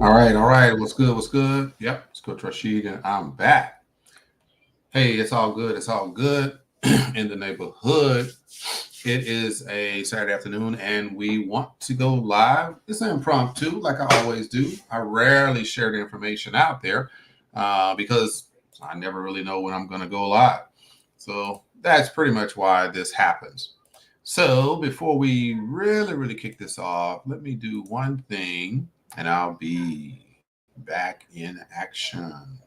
All right, all right. What's good? What's good? Yep, it's Coach Rashid, and I'm back. Hey, it's all good. It's all good in the neighborhood. It is a Saturday afternoon, and we want to go live. It's an impromptu, like I always do. I rarely share the information out there because I never really know when I'm going to go live. So that's pretty much why this happens. So before we really kick this off, let me do one thing, and I'll be back in action.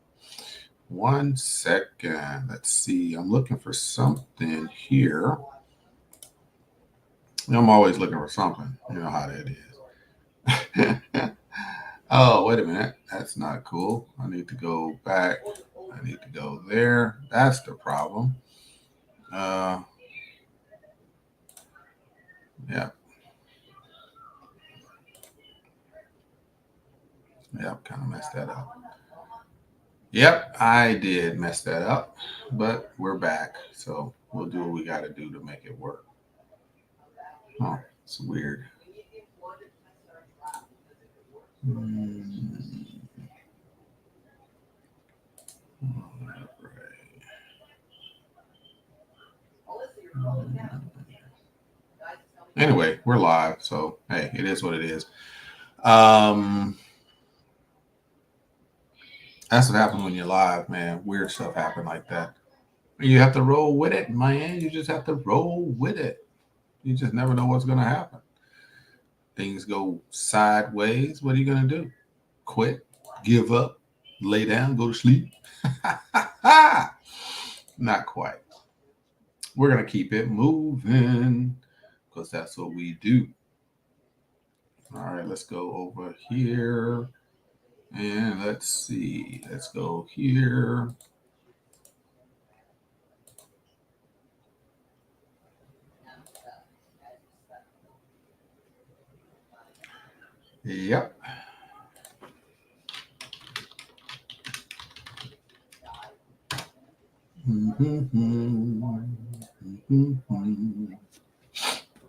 1 second. Let's see. I'm looking for something here. I'm always looking for something. You know how that is. Oh, wait a minute. That's not cool. I need to go back. I need to go there. That's the problem. Yeah. Yep, kind of messed that up. Yep, I did mess that up, but we're back. So we'll do what we got to do to make it work. Oh, it's weird. Anyway, we're live, so hey, it is what it is. That's what happens when you're live, man. Weird stuff happen like that. You have to roll with it, man. You just have to roll with it. You just never know what's going to happen. Things go sideways. What are you going to do? Quit, give up, lay down, go to sleep? Not quite. we're going to keep it moving because that's what we do. All right, let's go over here. And let's see. Let's go here. Yep.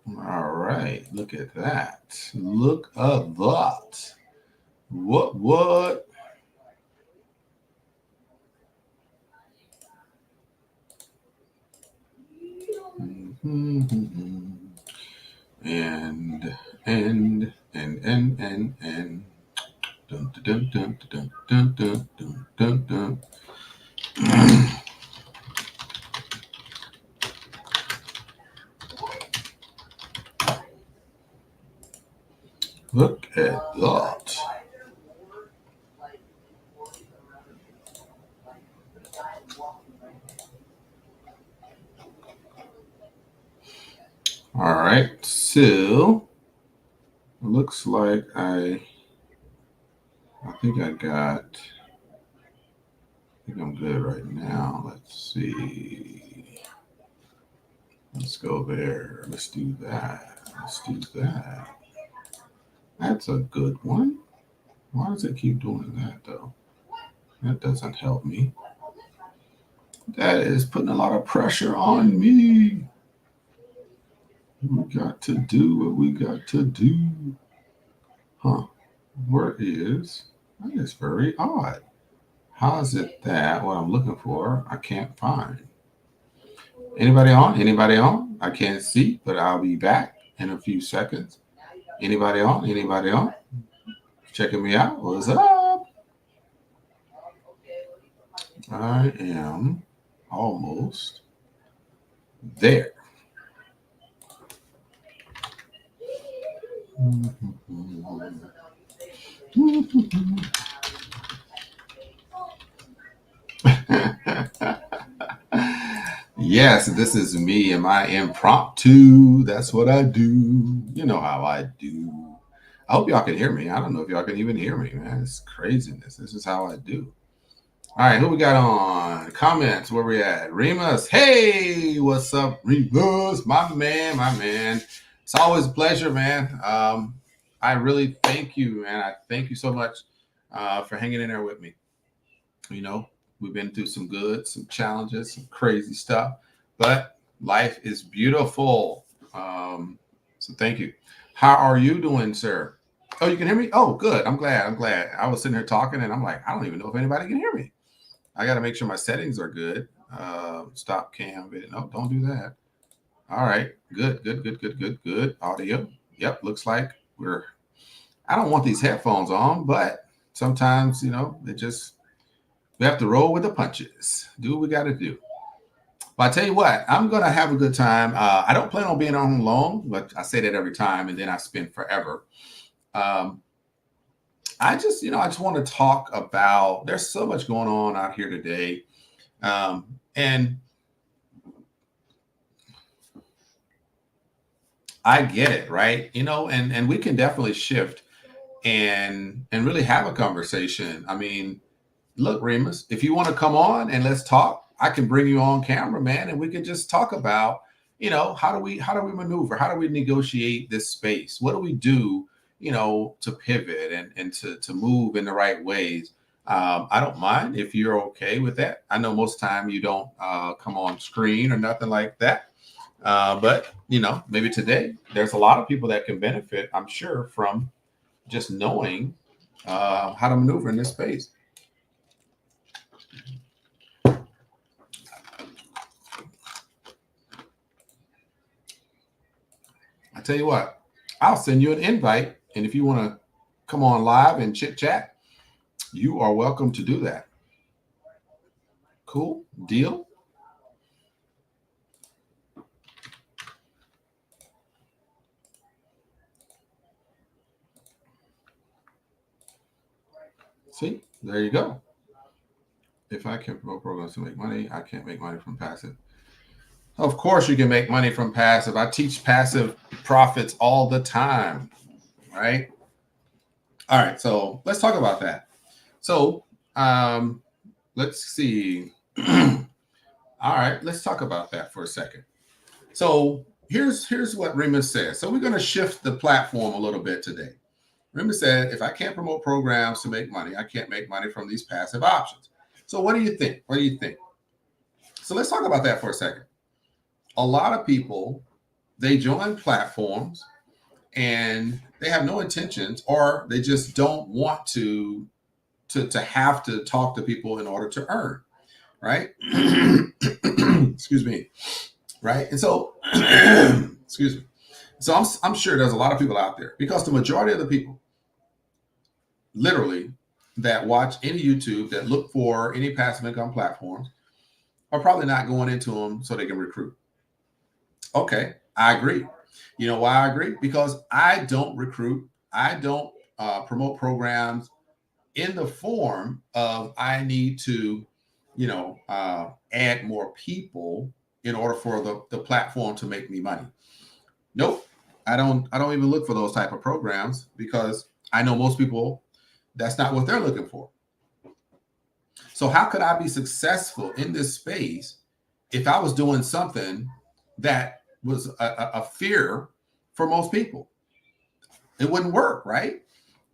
All right, look at that. Look at that. What? And dun dun dun dun dun dun dun dun dun. Look at that. All right, so looks like I think I'm good right now. Let's see. Let's go there. Let's do that. That's a good one. Why does it keep doing that though? That doesn't help me. That is putting a lot of pressure on me. We got to do what we got to do. Huh. Where is? That is very odd. How is it that what I'm looking for I can't find? Anybody on? Anybody on? I can't see, but I'll be back in a few seconds. Anybody on? Anybody on? Checking me out? What's up? I am almost there. Yes, this is me and my impromptu. That's what I do. You know how I do. I hope y'all can hear me. I don't know if y'all can even hear me, man. It's craziness. This is how I do. All right, who we got on? Comments, where we at? Remus, hey, what's up, Remus? My man. It's always a pleasure, man. I really thank you, man. I thank you so much for hanging in there with me. You know, we've been through some good, some challenges, some crazy stuff, but life is beautiful. So thank you. How are you doing, sir? Oh, you can hear me? Oh, good. I'm glad. I was sitting here talking and I'm like, I don't even know if anybody can hear me. I got to make sure my settings are good. Stop cam video. No, don't do that. All right. Good. Audio. Yep. Looks like I don't want these headphones on, but sometimes, you know, we have to roll with the punches. Do what we got to do. But I tell you what, I'm going to have a good time. I don't plan on being on long, but I say that every time and then I spend forever. I just want to talk about, there's so much going on out here today. And I get it, right? And we can definitely shift and really have a conversation. I mean, look, Remus, if you want to come on and let's talk, I can bring you on camera, man, and we can just talk about, how do we maneuver? How do we negotiate this space? What do we do, to pivot and to move in the right ways? I don't mind if you're okay with that. I know most time you don't come on screen or nothing like that. But maybe today there's a lot of people that can benefit, I'm sure, from just knowing how to maneuver in this space. I tell you what, I'll send you an invite, and if you want to come on live and chit chat, you are welcome to do that. Cool deal. See, there you go. If I can promote programs to make money, I can't make money from passive. Of course, you can make money from passive. I teach passive profits all the time, right? All right, so let's talk about that. So let's see. All right, let's talk about that for a second. So here's what Remus says. So we're going to shift the platform a little bit today. Remus said, if I can't promote programs to make money, I can't make money from these passive options. So what do you think? What do you think? So let's talk about that for a second. A lot of people, they join platforms and they have no intentions, or they just don't want to have to talk to people in order to earn, right? Excuse me. Right. And so, excuse me. So I'm sure there's a lot of people out there, because the majority of the people literally that watch any YouTube, that look for any passive income platforms, are probably not going into them so they can recruit. Okay, I agree. You know why I agree? Because I don't recruit. I don't promote programs in the form of I need to, add more people in order for the platform to make me money. Nope. I don't even look for those type of programs, because I know most people, that's not what they're looking for. So how could I be successful in this space if I was doing something that was a fear for most people? It wouldn't work, right?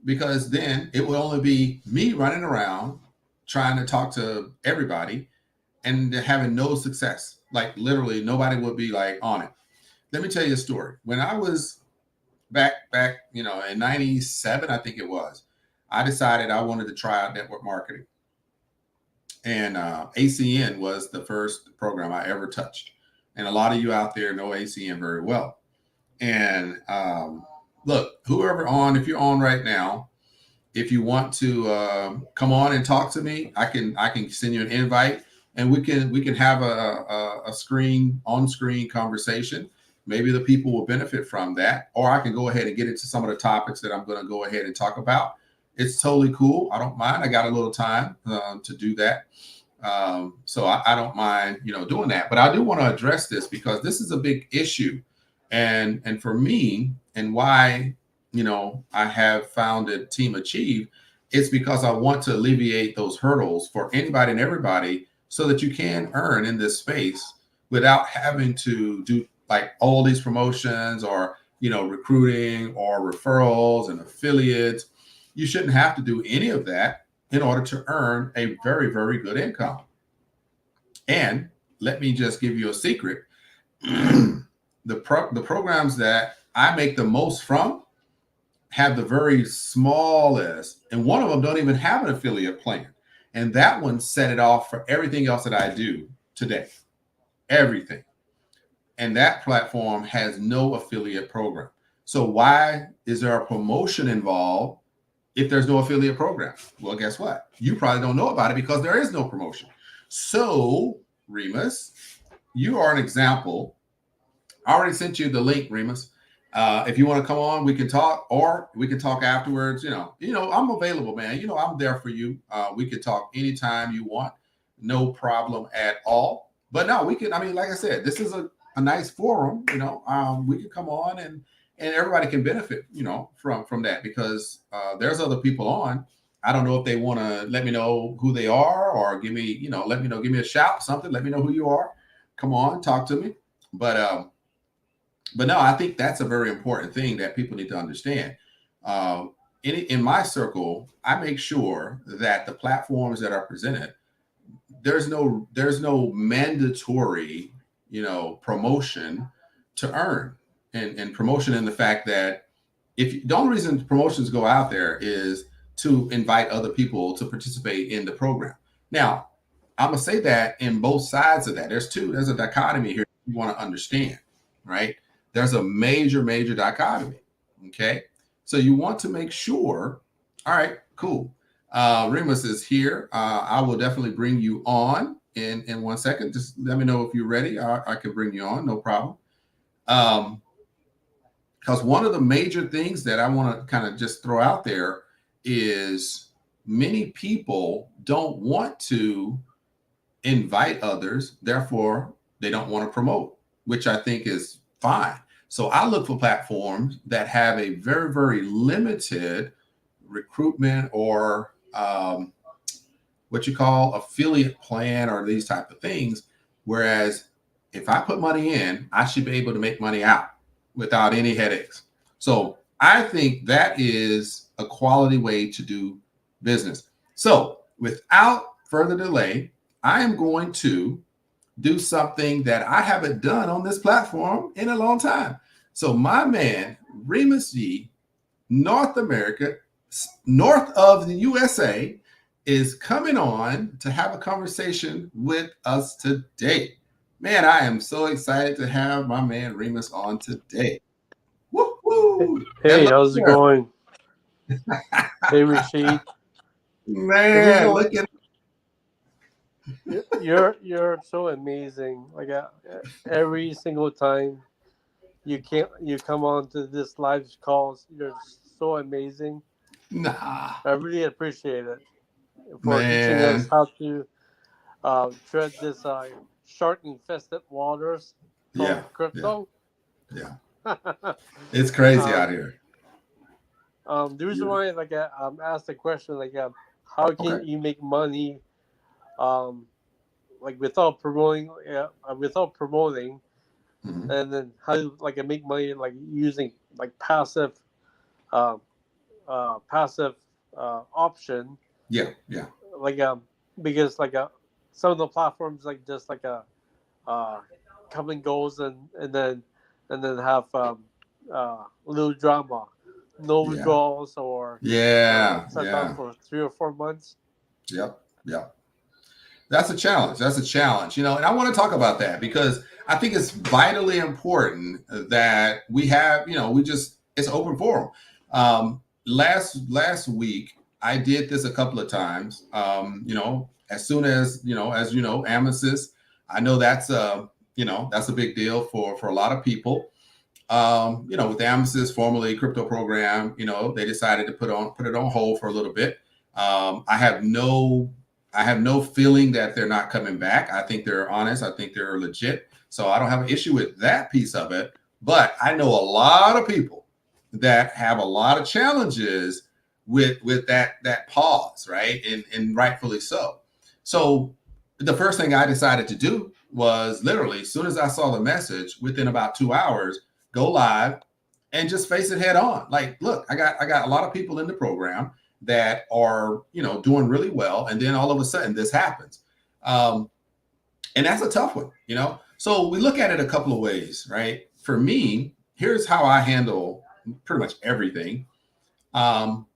Because then it would only be me running around trying to talk to everybody and having no success. Like literally nobody would be like on it. Let me tell you a story. When I was back, in 97, I think it was, I decided I wanted to try out network marketing. And ACN was the first program I ever touched. And a lot of you out there know ACN very well. And look, if you're on right now, if you want to come on and talk to me, I can send you an invite, and we can have a on-screen conversation. Maybe the people will benefit from that, or I can go ahead and get into some of the topics that I'm going to go ahead and talk about. It's totally cool. I don't mind. I got a little time to do that. So I don't mind, doing that. But I do want to address this, because this is a big issue. And for me, and why, I have founded Team Achieve, it's because I want to alleviate those hurdles for anybody and everybody, so that you can earn in this space without having to do like all these promotions, or, recruiting or referrals and affiliates. You shouldn't have to do any of that in order to earn a very, very good income. And let me just give you a secret. The programs that I make the most from have the very smallest, and one of them don't even have an affiliate plan. And that one set it off for everything else that I do today. Everything. And that platform has no affiliate program. So why is there a promotion involved if there's no affiliate program? Well, guess what? You probably don't know about it, because there is no promotion. So, Remus, you are an example. I already sent you the link, Remus. If you want to come on, we can talk, or we can talk afterwards. I'm available, man. I'm there for you. We can talk anytime you want. No problem at all. But no, we can, like I said, this is a nice forum. We can come on, and everybody can benefit, from that, because there's other people on. I don't know if they want to let me know who they are, or give me, give me a shout, something. Let me know who you are. Come on, talk to me. But no, I think that's a very important thing that people need to understand. In my circle, I make sure that the platforms that are presented, there's no mandatory, promotion to earn, and promotion in the fact that the only reason promotions go out there is to invite other people to participate in the program. Now, I'm gonna say that in both sides of that, there's a dichotomy here you want to understand, right? There's a major dichotomy. Okay. So you want to make sure, all right, cool. Remus is here. I will definitely bring you on in 1 second. Just let me know if you're ready. I can bring you on, no problem. Because one of the major things that I want to kind of just throw out there is many people don't want to invite others. Therefore, they don't want to promote, which I think is fine. So I look for platforms that have a very, very limited recruitment or what you call affiliate plan or these type of things. Whereas if I put money in, I should be able to make money out without any headaches. So I think that is a quality way to do business. So without further delay, I am going to do something that I haven't done on this platform in a long time. So my man, Remus G, North America, north of the USA, is coming on to have a conversation with us today. Man, I am so excited to have my man Remus on today. Woo-hoo. Hey, Hello, how's it sir. going? Hey, Rashid. The reason Man, why look at you're so amazing. Like every single time you come on to this live calls, you're so amazing. nah, I really appreciate it for teaching us man. how to tread this shark infested waters Yeah, called yeah, crypto. yeah. It's crazy out um, here. the reason Yeah. why asked the question how Okay. can you make money um like without promoting, Mhm. and then how I make money using passive uh, passive option, Yeah, yeah, like because some of the platforms just uh come and goes, and then have little drama, no yeah, withdrawals, or yeah, shut down yeah. for 3 or 4 months. Yep, yep. That's a challenge. That's a challenge, and I want to talk about that because I think it's vitally important that we have, we just it's open forum. Last week I did this a couple of times. As soon as AMSys, I know that's a big deal for a lot of people. With AMSys, formerly crypto program, they decided to put it on hold for a little bit. I have no feeling that they're not coming back. I think they're honest. I think they're legit. So I don't have an issue with that piece of it. But I know a lot of people that have a lot of challenges with that pause, right? And rightfully so. So the first thing I decided to do was literally, as soon as I saw the message, within about 2 hours, go live and just face it head on. Like, look, I got a lot of people in the program that are doing really well, and then all of a sudden this happens, and that's a tough one. So we look at it a couple of ways, right? For me, here's how I handle pretty much everything. um,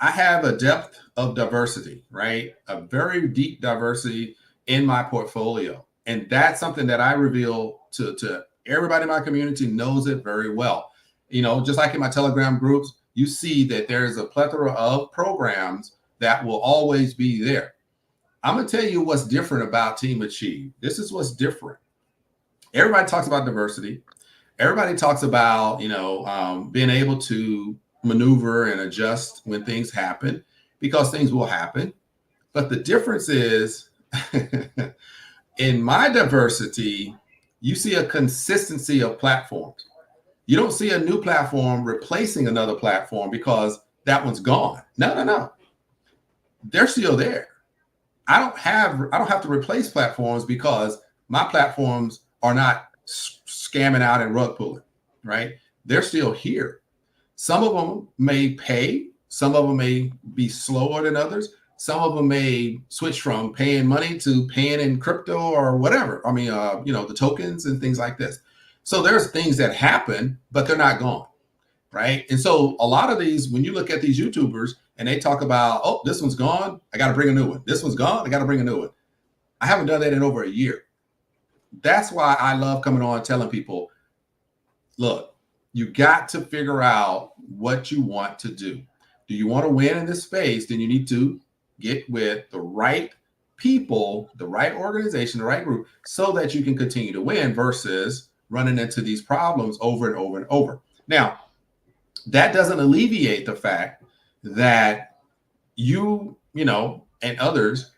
I have a depth of diversity, right? A very deep diversity in my portfolio. And that's something that I reveal to everybody in my community knows it very well. Just like in my Telegram groups, you see that there's a plethora of programs that will always be there. I'm going to tell you what's different about Team Achieve. This is what's different. Everybody talks about diversity. Everybody talks about being able to maneuver and adjust when things happen, because things will happen. But the difference is in my diversity, you see a consistency of platforms. You don't see a new platform replacing another platform because that one's gone. No, no, no. They're still there. I don't have to replace platforms because my platforms are not scamming out and rug pulling, right? They're still here. Some of them may pay, some of them may be slower than others. Some of them may switch from paying money to paying in crypto or whatever. I mean, the tokens and things like this. So there's things that happen, but they're not gone, right? And so a lot of these, when you look at these YouTubers and they talk about, oh, this one's gone, I got to bring a new one. This one's gone, I got to bring a new one. I haven't done that in over a year. That's why I love coming on and telling people, look, you got to figure out what you want to do. Do you want to win in this space? Then you need to get with the right people, the right organization, the right group, so that you can continue to win versus running into these problems over and over and over. Now, that doesn't alleviate the fact that and others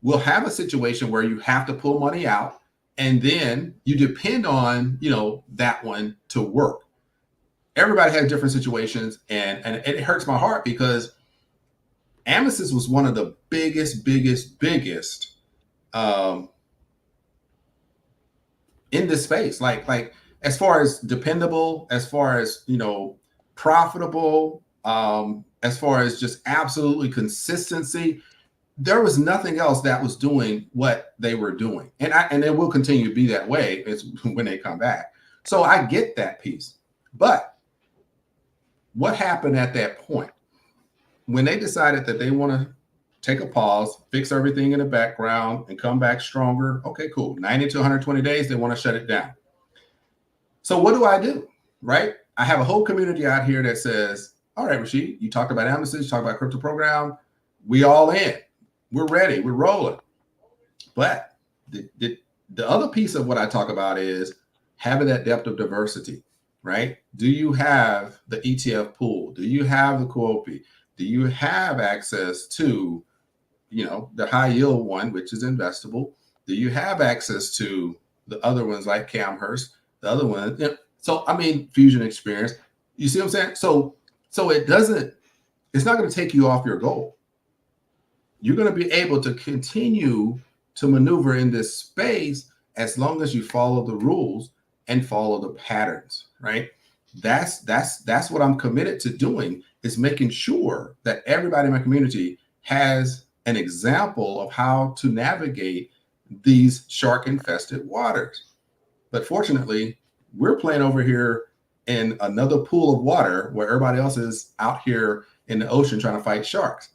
will have a situation where you have to pull money out and then you depend on, that one to work. Everybody has different situations, and it hurts my heart because AMSys was one of the biggest in this space. Like as far as dependable, as far as profitable, as far as just absolutely consistency, there was nothing else that was doing what they were doing, and it will continue to be that way when they come back. So I get that piece, but what happened at that point when they decided that they want to take a pause, fix everything in the background, and come back stronger? Okay, cool. 90 to 120 days, they want to shut it down. So what do? Right? I have a whole community out here that says, all right, Rashid, you talked about AMSys, you talked about crypto program. We all in. We're ready. We're rolling. But the other piece of what I talk about is having that depth of diversity, right? Do you have the ETF pool? Do you have the COOPI? Do you have access to, the high yield one, which is investable? Do you have access to the other ones like CamHirst, the other one? So, Fusion Experience. You see what I'm saying? So it's not going to take you off your goal. You're going to be able to continue to maneuver in this space as long as you follow the rules and follow the patterns, right? That's what I'm committed to doing, is making sure that everybody in my community has an example of how to navigate these shark-infested waters. But fortunately, we're playing over here in another pool of water where everybody else is out here in the ocean trying to fight sharks.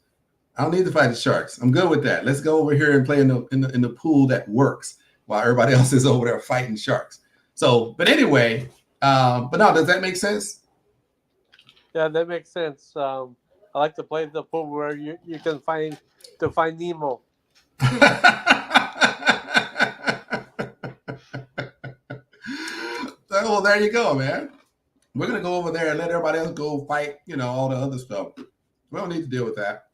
I don't need to fight the sharks. I'm good with that. Let's go over here and play in the pool that works while everybody else is over there fighting sharks. So, but anyway, but no, does that make sense? Yeah, that makes sense. I like to play the pool where you can find Nemo. Well, there you go, man. We're gonna go over there and let everybody else go fight, all the other stuff. We don't need to deal with that.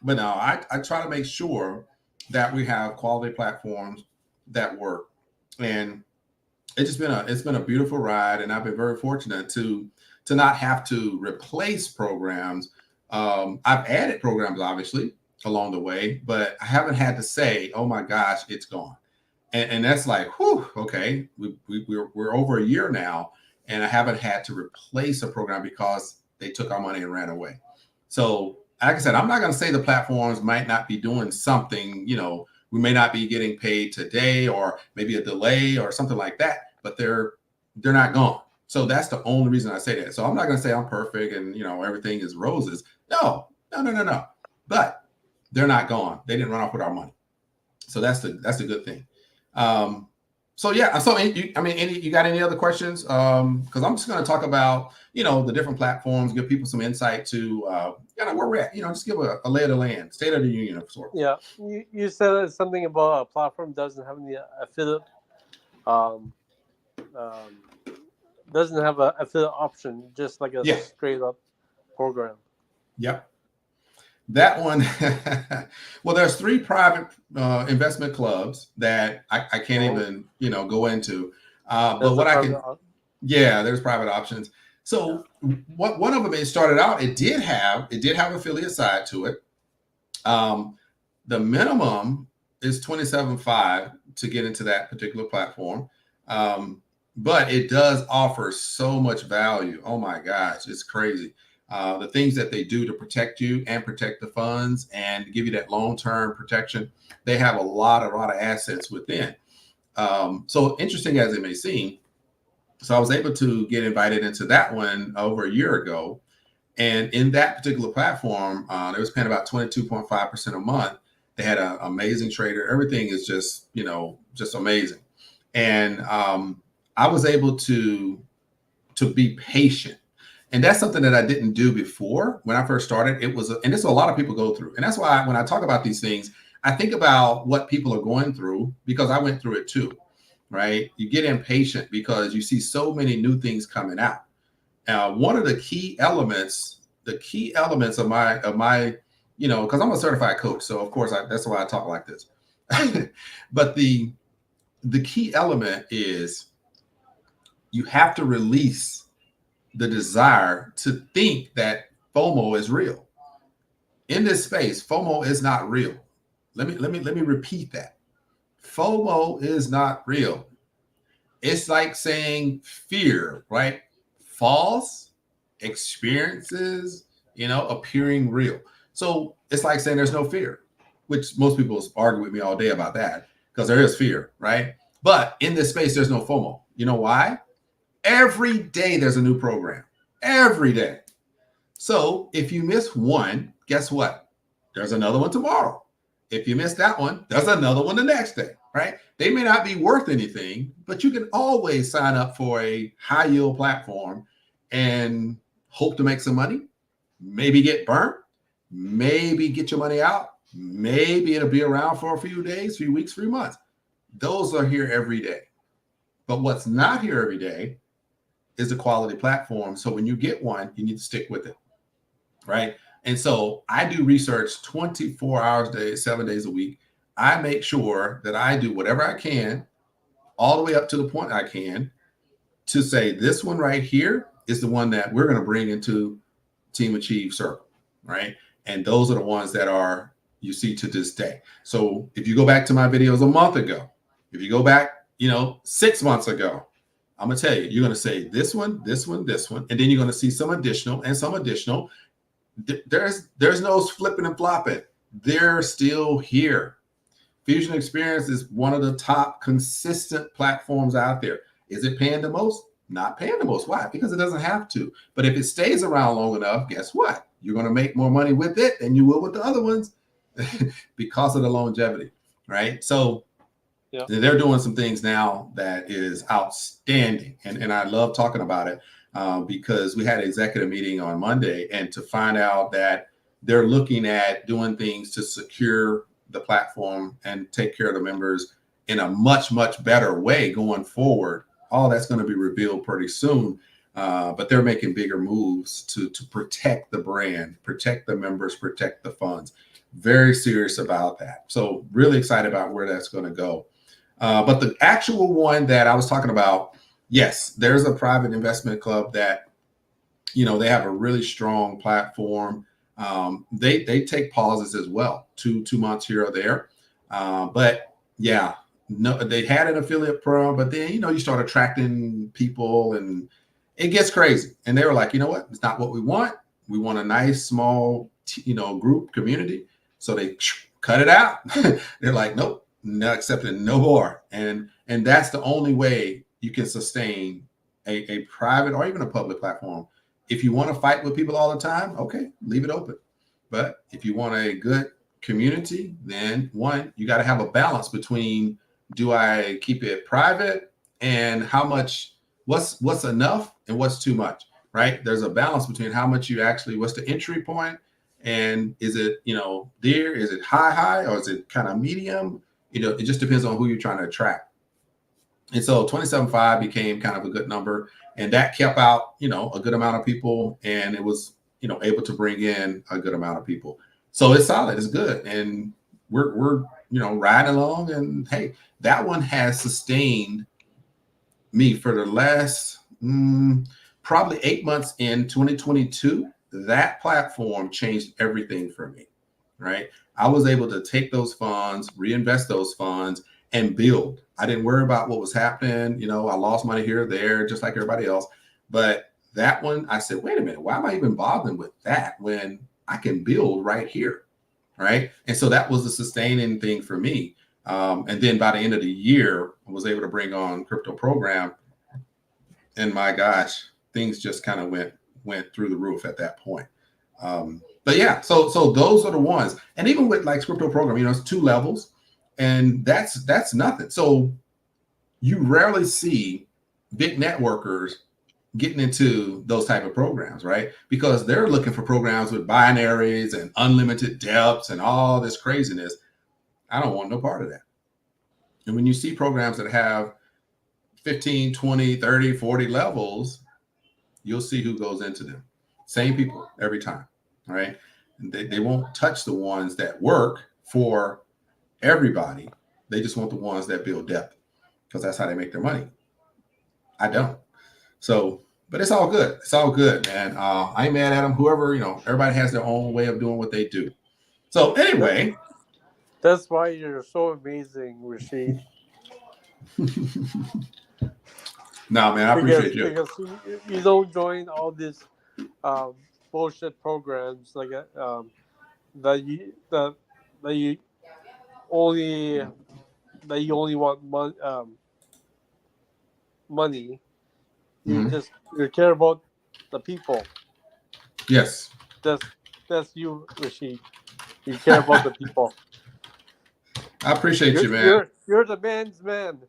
But no, I try to make sure that we have quality platforms that work, and it's been a beautiful ride, and I've been very fortunate to not have to replace programs. I've added programs obviously along the way, but I haven't had to say, "Oh my gosh, it's gone," and that's like, whew, okay, we're over a year now, and I haven't had to replace a program because they took our money and ran away. So, like I said, I'm not going to say the platforms might not be doing something, we may not be getting paid today, or maybe a delay or something like that, but they're not gone. So that's the only reason I say that. So I'm not going to say I'm perfect and, everything is roses. No. But they're not gone. They didn't run off with our money. So that's a good thing. So yeah, so you got any other questions? Because I'm just going to talk about, the different platforms, give people some insight to where we're at. Just give a lay of the land, state of the union of sorts. Yeah, you said something about a platform doesn't have any affiliate, doesn't have an affiliate option, just like a straight up program. Yep. That one, well, there's 3 private investment clubs that I can't even, go into. But what I can, there's private options. So what one of them, it started out, it did have affiliate side to it. The minimum is $27.5 to get into that particular platform. But it does offer so much value. Oh my gosh, it's crazy. The things that they do to protect you and protect the funds and give you that long-term protection. They have a lot of assets within. So interesting as it may seem. So I was able to get invited into that one over a year ago. And in that particular platform, they was paying about 22.5% a month. They had an amazing trader. Everything is just, just amazing. And I was able to be patient. And that's something that I didn't do before when I first started. And this is a lot of people go through. And that's why when I talk about these things, I think about what people are going through, because I went through it too, right? You get impatient because you see so many new things coming out. One of the key elements of my, because I'm a certified coach. So of course, that's why I talk like this. But the the key element is you have to release the desire to think that FOMO is real. In this space, FOMO is not real. Let me repeat that. FOMO is not real. It's like saying fear, right? False experiences, appearing real. So it's like saying there's no fear, which most people argue with me all day about that because there is fear, right? But in this space, there's no FOMO. You know why? Every day there's a new program. Every day. So if you miss one, guess what? There's another one tomorrow. If you miss that one, there's another one the next day, right? They may not be worth anything, but you can always sign up for a high yield platform and hope to make some money, maybe get burnt, maybe get your money out, maybe it'll be around for a few days, few weeks, few months. Those are here every day. But what's not here every day is a quality platform. So when you get one, you need to stick with it, right? And so I do research 24 hours a day, 7 days a week. I make sure that I do whatever I can, all the way up to the point I can, to say this one right here is the one that we're going to bring into Team Achieve Circle, right? And those are the ones that are, you see to this day. So if you go back to my videos a month ago, if you go back, 6 months ago, I'm going to tell you, you're going to say this one, this one, this one, and then you're going to see some additional and some additional. There's no flipping and flopping. They're still here. Fusion Experience is one of the top consistent platforms out there. Is it paying the most? Not paying the most. Why? Because it doesn't have to. But if it stays around long enough, guess what? You're going to make more money with it than you will with the other ones because of the longevity, right? So yeah, they're doing some things now that is outstanding. And I love talking about it because we had an executive meeting on Monday, and to find out that they're looking at doing things to secure the platform and take care of the members in a much, much better way going forward. All that's going to be revealed pretty soon. But they're making bigger moves to protect the brand, protect the members, protect the funds. Very serious about that. So really excited about where that's going to go. But the actual one that I was talking about, yes, there's a private investment club that, they have a really strong platform. They take pauses as well, two months here or there. But yeah, no, they had an affiliate program, but then, you start attracting people and it gets crazy. And they were like, you know what? It's not what we want. We want a nice, small, group community. So they cut it out. They're like, nope. Not accepting no more. And that's the only way you can sustain a private or even a public platform. If you want to fight with people all the time, okay, leave it open. But if you want a good community, then one, you got to have a balance between, do I keep it private and how much, what's enough and what's too much, right? There's a balance between how much you actually, what's the entry point, and is it, there, is it high, or is it kind of medium? It just depends on who you're trying to attract. And so 27.5 became kind of a good number, and that kept out, a good amount of people, and it was, able to bring in a good amount of people. So it's solid, it's good. And we're riding along, and hey, that one has sustained me for the last probably 8 months. In 2022, that platform changed everything for me, right? I was able to take those funds, reinvest those funds, and build. I didn't worry about what was happening. I lost money here or there, just like everybody else. But that one, I said, wait a minute, why am I even bothering with that when I can build right here, right? And so that was a sustaining thing for me. And then by the end of the year, I was able to bring on Crypto Program. And my gosh, things just kind of went through the roof at that point. But yeah, so those are the ones. And even with like Crypto Program, it's 2 levels, and that's nothing. So you rarely see big networkers getting into those type of programs, right? Because they're looking for programs with binaries and unlimited depths and all this craziness. I don't want no part of that. And when you see programs that have 15, 20, 30, 40 levels, you'll see who goes into them. Same people every time, right? And they won't touch the ones that work for everybody. They just want the ones that build depth. because that's how they make their money. I don't. So, but it's all good. It's all good, man. I ain't mad at them. Whoever, everybody has their own way of doing what they do. So anyway. That's why you're so amazing, Rashid. No, man, I appreciate you. Because you don't join all these bullshit programs like that you only want money. You you care about the people. Yes. That's you, Rashid. You care about the people. I appreciate you, man. You're the man's man.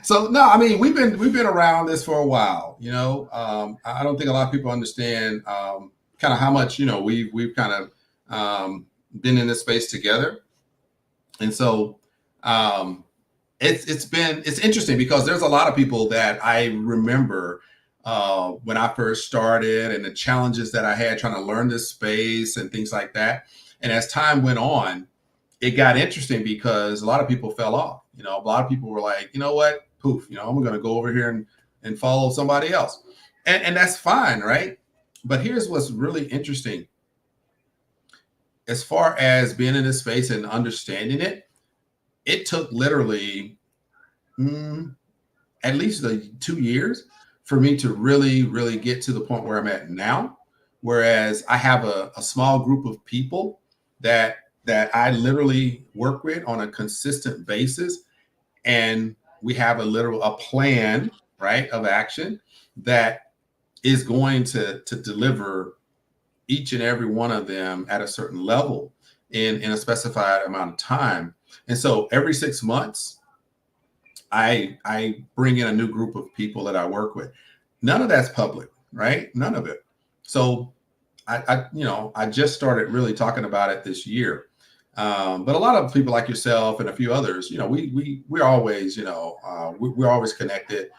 So no, I mean we've been around this for a while. I don't think a lot of people understand kind of how much we've kind of been in this space together, and so it's interesting because there's a lot of people that I remember when I first started and the challenges that I had trying to learn this space and things like that. And as time went on, it got interesting because a lot of people fell off. A lot of people were like, you know what, poof, I'm going to go over here and follow somebody else. And that's fine, right? But here's what's really interesting. As far as being in this space and understanding it, it took literally at least 2 years for me to really, really get to the point where I'm at now. Whereas I have a small group of people that I literally work with on a consistent basis. And we have a plan, right, of action that is going to deliver each and every one of them at a certain level in a specified amount of time. And so every 6 months, I bring in a new group of people that I work with. None of that's public, right? None of it. So I just started really talking about it this year. But a lot of people like yourself and a few others, we're always, we're always connected.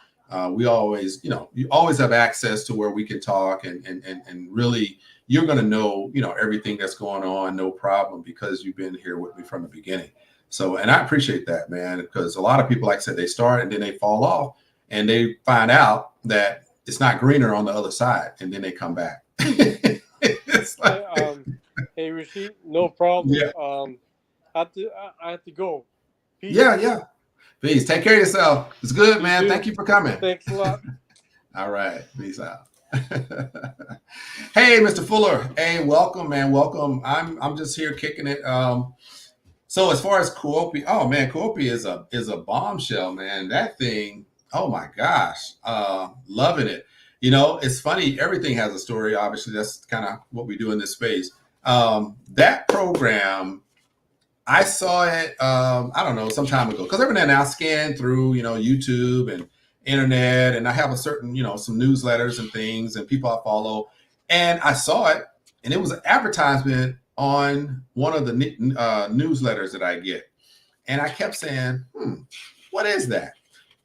We always, you always have access to where we can talk and really you're going to know, everything that's going on, no problem, because you've been here with me from the beginning. So, and I appreciate that, man, because a lot of people, like I said, they start and then they fall off and they find out that it's not greener on the other side. And then they come back. It's like, hey, Rashid, no problem. Yeah. I have to go. Peace. Yeah. Peace. Take care of yourself. It's good, man. Thank you for coming. Thanks a lot. All right. Peace out. Hey, Mr. Fuller. Hey, welcome, man. Welcome. I'm just here kicking it. So as far as Kuopi, oh man, Kuopi is a bombshell, man. That thing, oh my gosh, loving it. It's funny. Everything has a story. Obviously, that's kind of what we do in this space. That program, I saw it, I don't know, some time ago. Because every now and then I scan through, YouTube and internet, and I have a certain, some newsletters and things and people I follow. And I saw it, and it was an advertisement on one of the newsletters that I get. And I kept saying, what is that?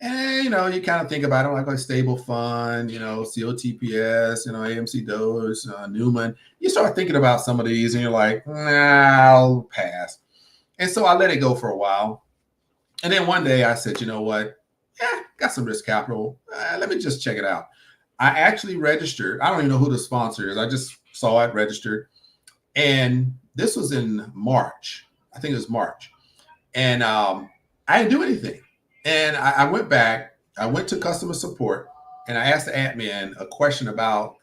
And, you kind of think about it like a stable fund, COTPS, AMC Doge, Newman. You start thinking about some of these and you're like, nah, I'll pass. And so I let it go for a while. And then one day I said, you know what? Yeah, got some risk capital. Let me just check it out. I actually registered. I don't even know who the sponsor is. I just saw it, registered. And this was in March. I think it was March. And I didn't do anything. And I went back. I went to customer support and I asked the admin a question about,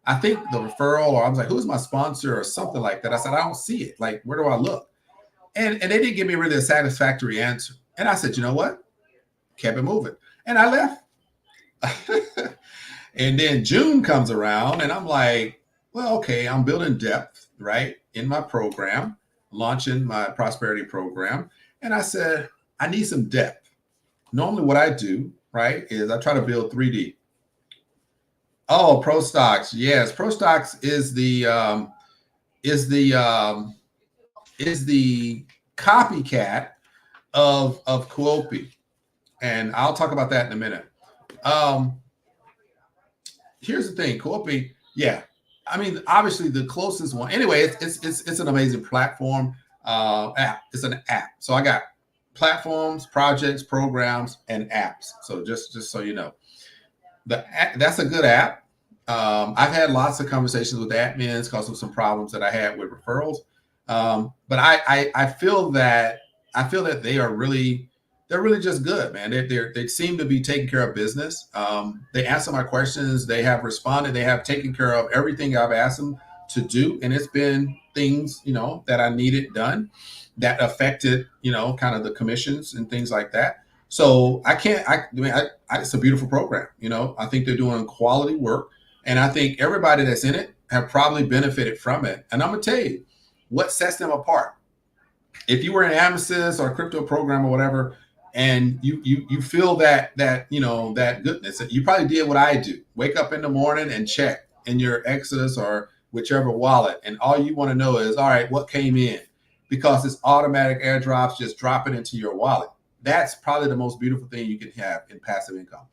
I think the referral, or I was like, who's my sponsor or something like that. I said, I don't see it. Like, where do I look? And they didn't give me really a satisfactory answer. And I said, you know what? Kept it moving. And I left. And then June comes around and I'm like, well, okay, I'm building depth, right, in my program, launching my prosperity program. And I said, I need some depth. Normally what I do, right, is I try to build 3D. Oh, Pro Stocks. Yes, Pro Stocks is the copycat of Kuopi. And I'll talk about that in a minute. Here's the thing, Kuopi, yeah. I mean, obviously the closest one. Anyway, it's an amazing platform. app. It's an app. So I got platforms, projects, programs, and apps. So just so you know, that's a good app. I've had lots of conversations with admins because of some problems that I had with referrals. But I feel that they're really just good, man. They seem to be taking care of business. They answer my questions. They have responded. They have taken care of everything I've asked them to do, and it's been things that I needed done that affected kind of the commissions and things like that. So I can't. It's a beautiful program. I think they're doing quality work, and I think everybody that's in it have probably benefited from it. And I'm gonna tell you what sets them apart. If you were an AMSys or a crypto program or whatever, and you feel that goodness, you probably did what I do. Wake up in the morning and check in your Exodus or whichever wallet, and all you want to know is, all right, what came in? Because it's automatic airdrops, just drop it into your wallet. That's probably the most beautiful thing you can have in passive income.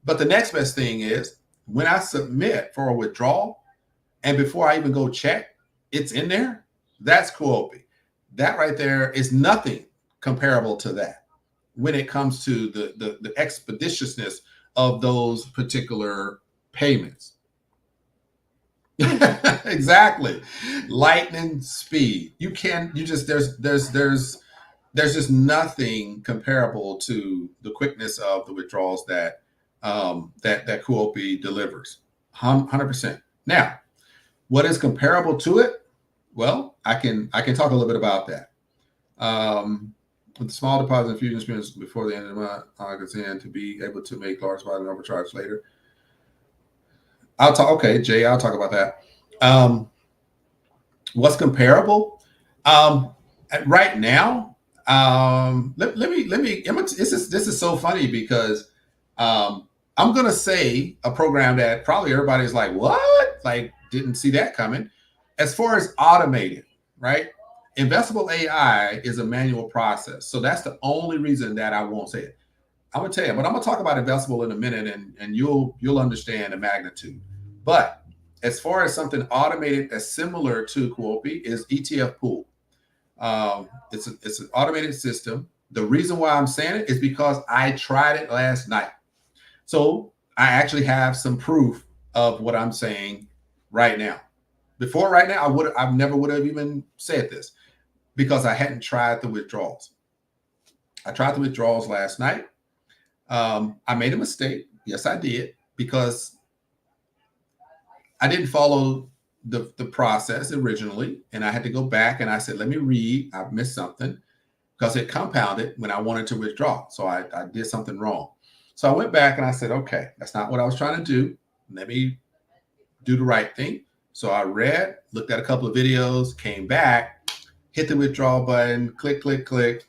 But the next best thing is when I submit for a withdrawal, and before I even go check, it's in there. That's Huobi. That right there is nothing comparable to that when it comes to the expeditiousness of those particular payments. Exactly. Lightning speed. There's just nothing comparable to the quickness of the withdrawals that that Huobi delivers. 100%. Now, what is comparable to it? Well, I can talk a little bit about that. With the small deposit infusion experience before the end of the month, August end to be able to make large deposit and overcharge later. I'll talk. Okay, Jay, I'll talk about that. What's comparable? Right now, let me. This is so funny because I'm gonna say a program that probably everybody's like, what? Like, didn't see that coming. As far as automated, right? Invesable-AI is a manual process. So that's the only reason that I won't say it. I'm gonna tell you, but I'm gonna talk about Investable in a minute, and you'll understand the magnitude. But as far as something automated that's similar to Huobi is ETF Pool. It's an automated system. The reason why I'm saying it is because I tried it last night. So I actually have some proof of what I'm saying right now. Before right now, I never would have even said this because I hadn't tried the withdrawals. I tried the withdrawals last night. I made a mistake. Yes, I did, because I didn't follow the process originally, and I had to go back and I said, let me read. I've missed something because it compounded when I wanted to withdraw. So I did something wrong. So I went back and I said, okay, that's not what I was trying to do. Let me do the right thing. So I read, looked at a couple of videos, came back, hit the withdrawal button, click, click, click.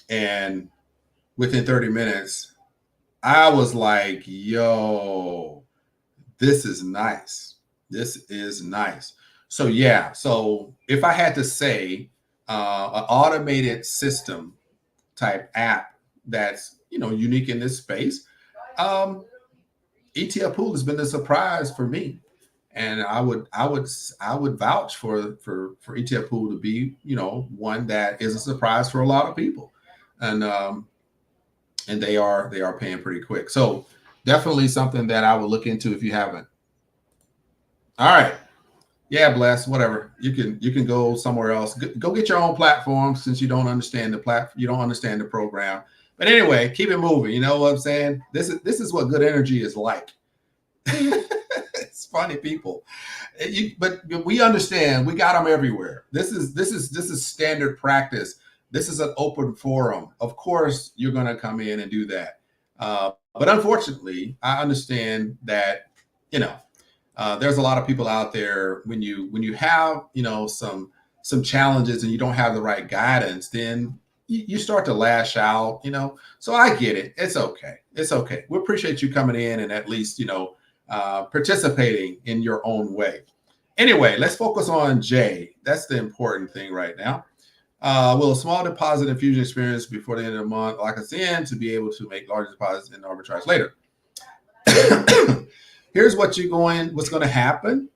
And within 30 minutes, I was like, yo, this is nice. This is nice. So yeah, so if I had to say an automated system type app that's unique in this space, ETF Pool has been a surprise for me, and I would vouch for ETF Pool to be one that is a surprise for a lot of people, and they are paying pretty quick. So definitely something that I would look into if you haven't. All right. Yeah, bless, whatever. You can go somewhere else. Go get your own platform since you don't understand you don't understand the program. But anyway, keep it moving. You know what I'm saying? This is what good energy is like. It's funny, people. But we understand. We got them everywhere. This is standard practice. This is an open forum. Of course, you're going to come in and do that. But unfortunately, I understand that there's a lot of people out there when you have some challenges and you don't have the right guidance, then you start to lash out. So I get it. It's okay. We appreciate you coming in and at least participating in your own way. Anyway, let's focus on Jay. That's the important thing right now. Will a small deposit infusion experience before the end of the month lock us in to be able to make larger deposits and arbitrage later? Here's what's going to happen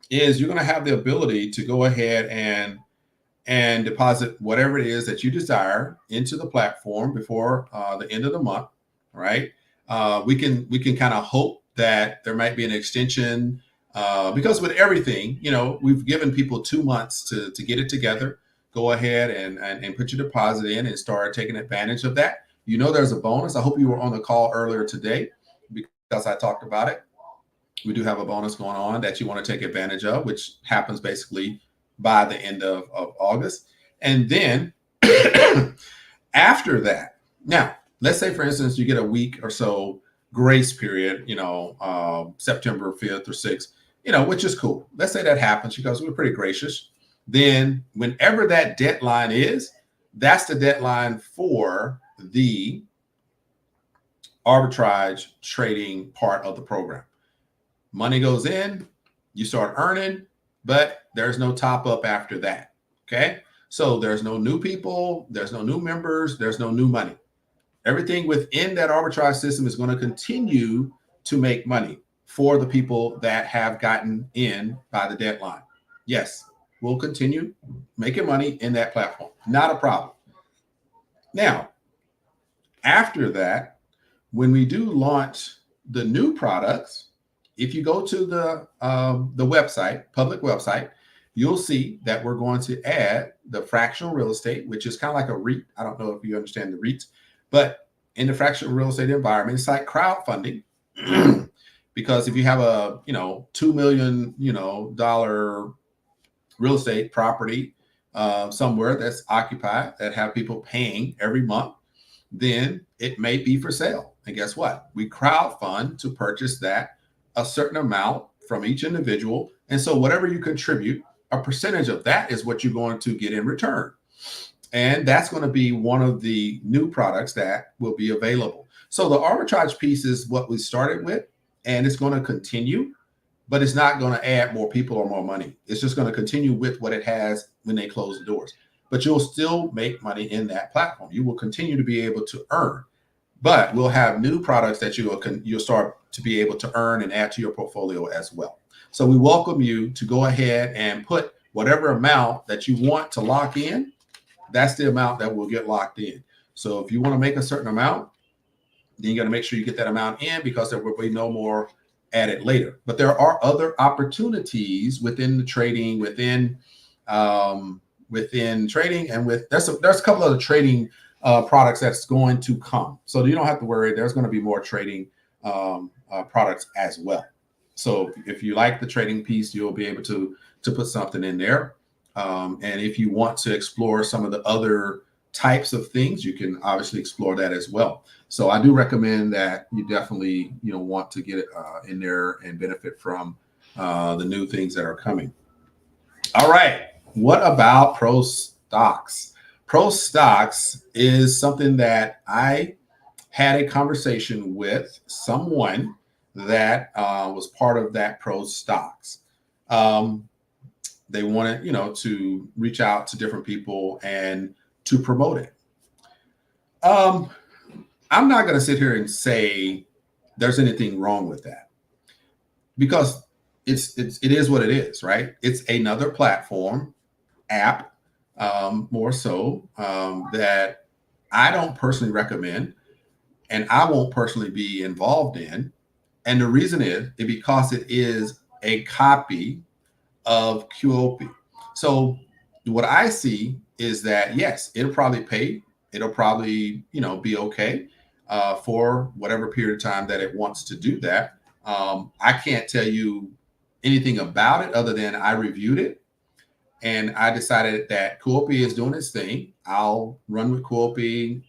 is you're going to have the ability to go ahead and and deposit whatever it is that you desire into the platform before the end of the month, right? We can kind of hope that there might be an extension because with everything, we've given people 2 months to get it together. Go ahead and put your deposit in and start taking advantage of that. There's a bonus. I hope you were on the call earlier today because I talked about it. We do have a bonus going on that you want to take advantage of, which happens basically by the end of August. And then after that, now, let's say, for instance, you get a week or so grace period, September 5th or 6th, which is cool. Let's say that happens because we're pretty gracious. Then whenever that deadline is, that's the deadline for the arbitrage trading part of the program. Money goes in, you start earning, but there's no top up after that. Okay. So there's no new people, there's no new members, there's no new money. Everything within that arbitrage system is going to continue to make money for the people that have gotten in by the deadline. Yes, we'll continue making money in that platform. Not a problem. Now, after that, when we do launch the new products, if you go to the website, public website, you'll see that we're going to add the fractional real estate, which is kind of like a REIT. I don't know if you understand the REITs, but in the fractional real estate environment, it's like crowdfunding. Because if you have a $2 million dollar real estate property somewhere that's occupied, that have people paying every month, then it may be for sale. And guess what? We crowdfund to purchase that, a certain amount from each individual. And so whatever you contribute, a percentage of that is what you're going to get in return. And that's going to be one of the new products that will be available. So the arbitrage piece is what we started with, and it's going to continue, but it's not going to add more people or more money. It's just going to continue with what it has when they close the doors. But you'll still make money in that platform. You will continue to be able to earn, but we'll have new products that you'll start to be able to earn and add to your portfolio as well. So we welcome you to go ahead and put whatever amount that you want to lock in. That's the amount that will get locked in. So if you want to make a certain amount, then you got to make sure you get that amount in, because there will be no more added later. But there are other opportunities within the trading, within trading, and there's a couple of the trading products that's going to come. So you don't have to worry. There's going to be more trading products as well. So if you like the trading piece, you'll be able to put something in there. And if you want to explore some of the other types of things, you can obviously explore that as well. So I do recommend that you definitely want to get it in there and benefit from the new things that are coming. All right. What about Pro Stocks? Pro Stocks is something that I had a conversation with someone that was part of that Pro Stocks. They wanted, to reach out to different people and to promote it. I'm not going to sit here and say there's anything wrong with that, because it is what it is, right? It's another platform, app, more so, that I don't personally recommend, and I won't personally be involved in. And the reason is because it is a copy of QOP. So what I see is that, yes, it'll probably pay. It'll probably, be okay for whatever period of time that it wants to do that. I can't tell you anything about it other than I reviewed it and I decided that QOP is doing its thing. I'll run with QOP,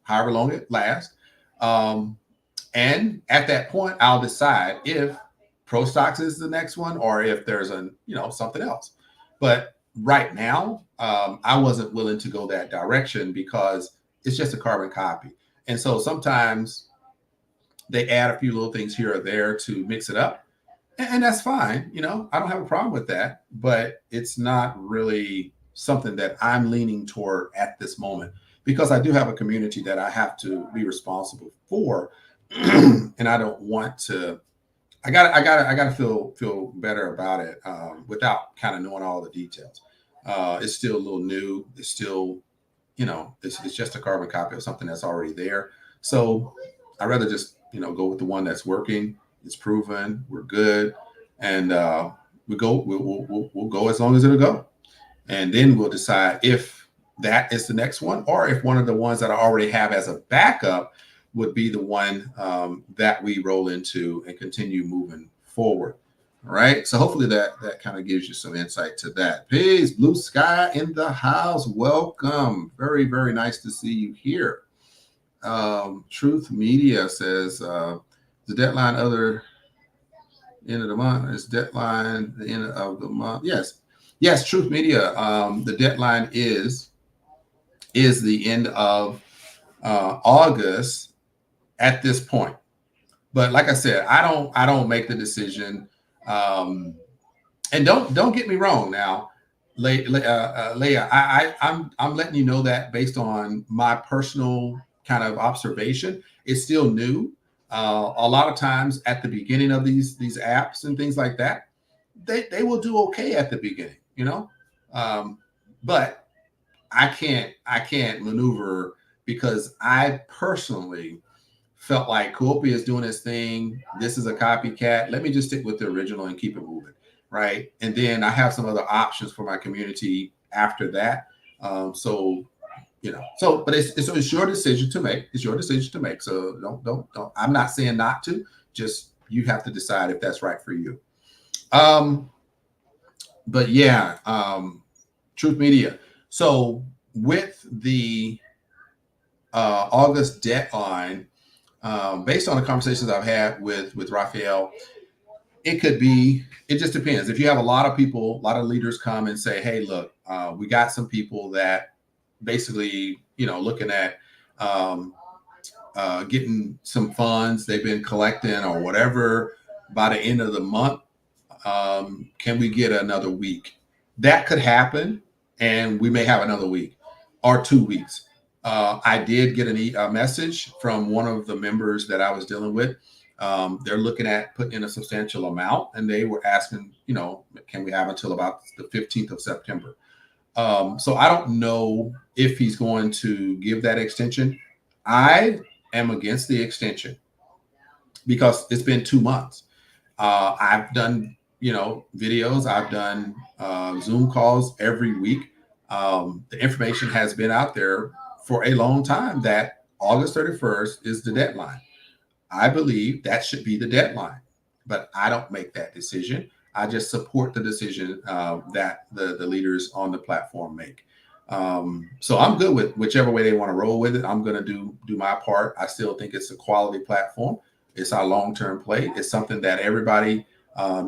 however long it lasts. And at that point, I'll decide if Pro Stocks is the next one or if there's something else. But right now, I wasn't willing to go that direction because it's just a carbon copy. And so sometimes they add a few little things here or there to mix it up. And that's fine. I don't have a problem with that, but it's not really something that I'm leaning toward at this moment, because I do have a community that I have to be responsible for. And I don't want to, I gotta feel better about it without kind of knowing all the details. It's still a little new. It's still, it's just a carbon copy of something that's already there. So I'd rather just, go with the one that's working. It's proven. We're good, and we'll go as long as it'll go, and then we'll decide if that is the next one, or if one of the ones that I already have as a backup would be the one that we roll into and continue moving forward. All right. So hopefully that kind of gives you some insight to that. Peace, Blue Sky in the house. Welcome. Very, very nice to see you here. Truth Media says the deadline other end of the month is deadline the end of the month. Yes, Truth Media. The deadline is the end of August at this point. But like I said, I don't make the decision. And don't get me wrong now, Leah. I'm letting you know that based on my personal kind of observation, it's still new. A lot of times at the beginning of these apps and things like that, they will do okay at the beginning, but I can't maneuver because I personally felt like Kuopi is doing his thing. This is a copycat. Let me just stick with the original and keep it moving, right? And then I have some other options for my community after that. So but it's your decision to make. It's your decision to make. So don't. I'm not saying not to. Just you have to decide if that's right for you. But yeah, Truth Media. So with the August deadline, based on the conversations I've had with Raphael, it just depends. If you have a lot of people, a lot of leaders come and say, hey, look, we got some people that basically, looking at getting some funds they've been collecting or whatever by the end of the month. Can we get another week? That could happen, and we may have another week or 2 weeks. I did get a message from one of the members that I was dealing with. They're looking at putting in a substantial amount, and they were asking, can we have until about the 15th of September? So I don't know if he's going to give that extension. I am against the extension because it's been 2 months. I've done, videos. I've done Zoom calls every week. The information has been out there for a long time that August 31st is the deadline. I believe that should be the deadline, but I don't make that decision. I just support the decision that the leaders on the platform make. So I'm good with whichever way they want to roll with it. I'm going to do my part. I still think it's a quality platform. It's our long-term play. It's something that everybody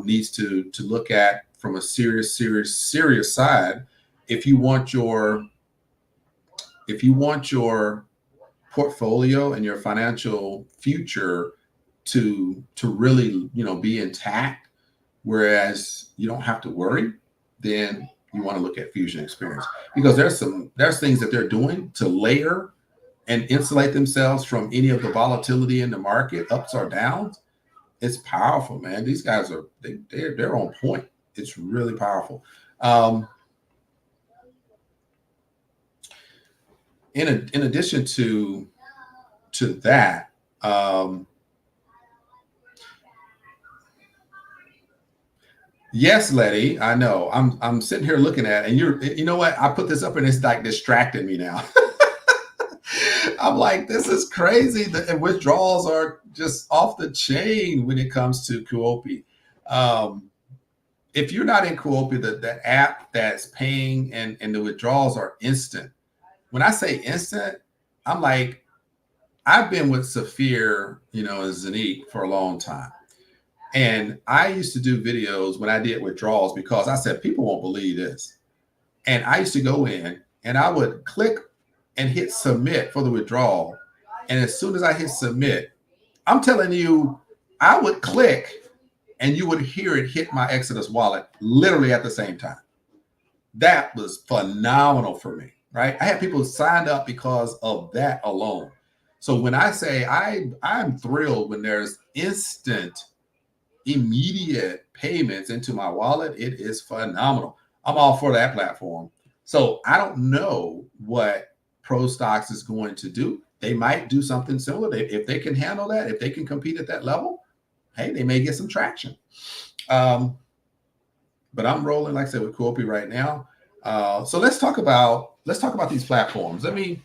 needs to look at from a serious side. If you want your portfolio and your financial future to really, be intact, whereas you don't have to worry, then you want to look at Fusion Experience, because there's things that they're doing to layer and insulate themselves from any of the volatility in the market, ups or downs. It's powerful, man. These guys they're on point. It's really powerful. In addition to that, yes, Letty, I know. I'm sitting here looking at it, and you know what? I put this up and it's like distracting me now. I'm like, this is crazy. The withdrawals are just off the chain when it comes to Kuopi. If you're not in Kuopi, the app that's paying and the withdrawals are instant. When I say instant, I'm like, I've been with Saphir, and Zanique for a long time. And I used to do videos when I did withdrawals because I said, people won't believe this. And I used to go in and I would click and hit submit for the withdrawal. And as soon as I hit submit, I'm telling you, I would click and you would hear it hit my Exodus wallet literally at the same time. That was phenomenal for me, right? I had people signed up because of that alone. So when I say I'm thrilled when there's instant, immediate payments into my wallet, it is phenomenal. I'm all for that platform. So I don't know what Pro Stocks is going to do. They might do something similar. If they can handle that, if they can compete at that level, hey, they may get some traction. But I'm rolling, like I said, with Kuopi right now. So let's talk about these platforms. Let me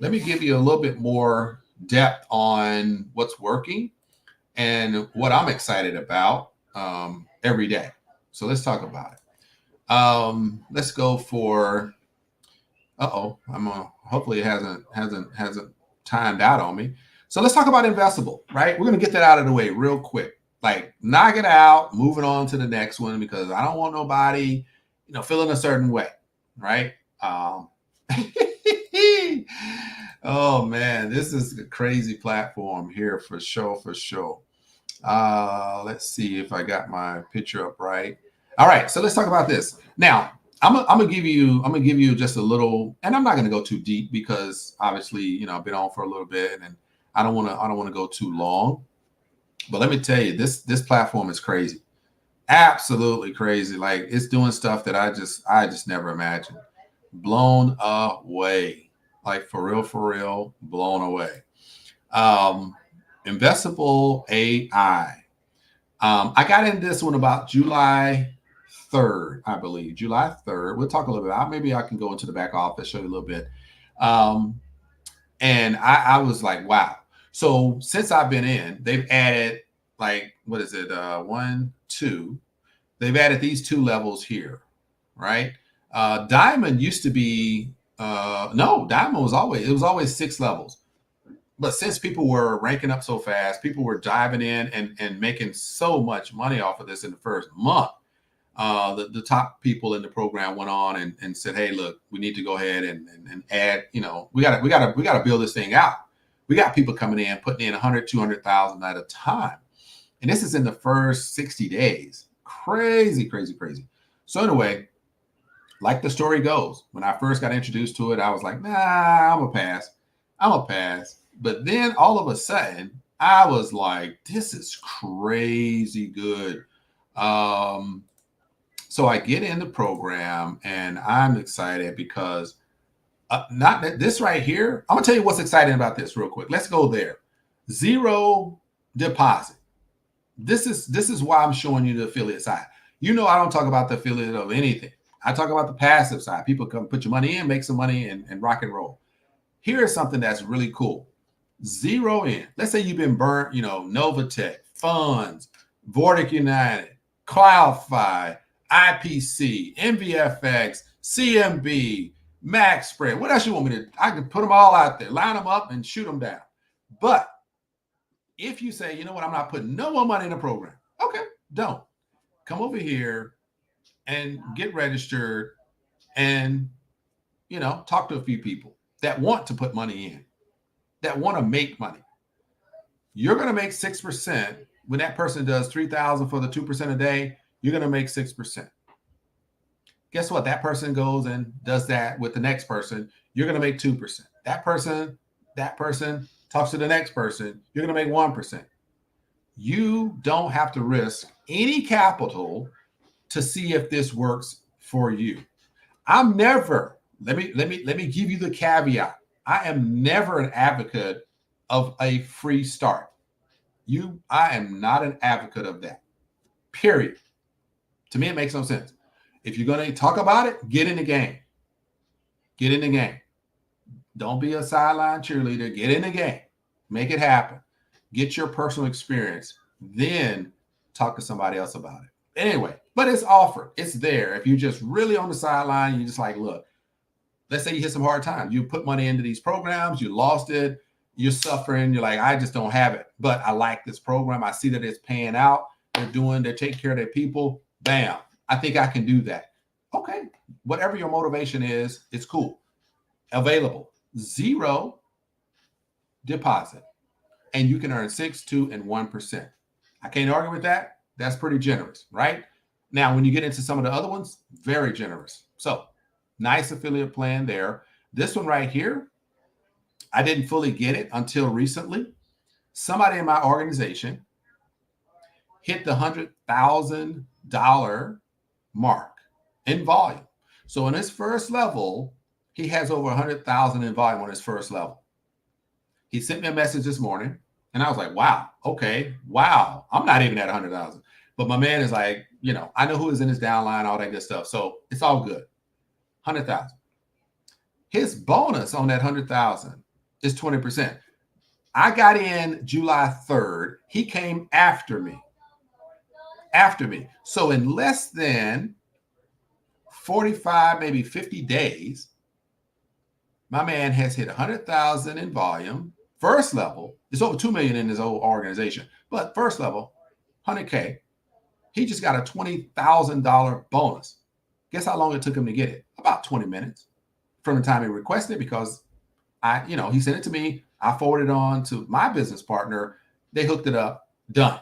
give you a little bit more depth on what's working and what I'm excited about every day. So let's talk about it. Let's go for. Hopefully it hasn't timed out on me. So let's talk about Investable, right? We're gonna get that out of the way real quick. Like, knock it out, moving on to the next one, because I don't want nobody, feeling a certain way, right? Oh man, this is a crazy platform here for sure, for sure. Let's see if I got my picture up right. All right, so let's talk about this. Now, I'm gonna give you just a little, and I'm not gonna go too deep because obviously, I've been on for a little bit and I don't wanna go too long. But let me tell you, this platform is crazy. Absolutely crazy. Like, it's doing stuff that I just never imagined. Blown away. Like, for real, blown away. Invesable-AI. I got into this one about July 3rd, I believe. July 3rd. We'll talk a little bit. Maybe I can go into the back office, show you a little bit. And I was like, wow. So since I've been in, they've added, like, what is it? 1, 2. They've added these 2 levels here, right? Diamond used to be, no, Diamond was always 6 levels. But since people were ranking up so fast, people were diving in and making so much money off of this in the first month. The top people in the program went on and said, "Hey, look, we need to go ahead and add. We gotta build this thing out. We got people coming in, putting in 100, 200,000 at a time, and this is in the first 60 days. Crazy, crazy, crazy. So anyway, like the story goes, when I first got introduced to it, I was like, nah, I'm a pass. But then all of a sudden, I was like, this is crazy good. So I get in the program and I'm excited because not that this right here. I'm gonna tell you what's exciting about this real quick. Let's go there. 0 deposit. This is why I'm showing you the affiliate side. I don't talk about the affiliate of anything. I talk about the passive side. People come put your money in, make some money, and rock and roll. Here is something that's really cool. 0 in. Let's say you've been burnt, Novatech, Funds, Vortic United, CloudFi, IPC, MVFX, CMB, Max Spread. What else you want me to? I can put them all out there, line them up, and shoot them down. But if you say, you know what, I'm not putting no more money in the program. Okay, don't. Come over here and get registered and, talk to a few people that want to put money in, that want to make money. You're going to make 6%. When that person does 3,000 for the 2% a day, you're going to make 6%. Guess what? That person goes and does that with the next person. You're going to make 2%. That person talks to the next person. You're going to make 1%. You don't have to risk any capital to see if this works for you. I'm never, let me give you the caveat. I am never an advocate of a free start. I am not an advocate of that. Period. To me, it makes no sense. If you're going to talk about it, get in the game. Get in the game. Don't be a sideline cheerleader. Get in the game. Make it happen. Get your personal experience. Then talk to somebody else about it. Anyway, but it's offered. It's there. If you're just really on the sideline, you're just like, look, let's say you hit some hard times. You put money into these programs. You lost it. You're suffering. You're like, I just don't have it. But I like this program. I see that it's paying out. They're taking care of their people. Bam. I think I can do that. Okay. Whatever your motivation is, it's cool. Available. 0 deposit. And you can earn 6, 2, and 1%. I can't argue with that. That's pretty generous, right? Now, when you get into some of the other ones, very generous. So, nice affiliate plan there. This one right here, I didn't fully get it until recently. Somebody in my organization hit the $100,000 mark. in volume. So in his first level, he has over 100,000 in volume on his first level. He sent me a message this morning, and I was like, wow, okay, wow. I'm not even at 100,000. But my man is like, I know who is in his downline, all that good stuff. So it's all good. 100,000. His bonus on that 100,000 is 20%. I got in July 3rd. He came after me. So in less than 45, maybe 50 days, my man has hit 100,000 in volume. First level, it's over 2 million in his whole organization, but first level, 100K. He just got a $20,000 bonus. Guess how long it took him to get it? About 20 minutes from the time he requested it, because he sent it to me. I forwarded it on to my business partner. They hooked it up, done.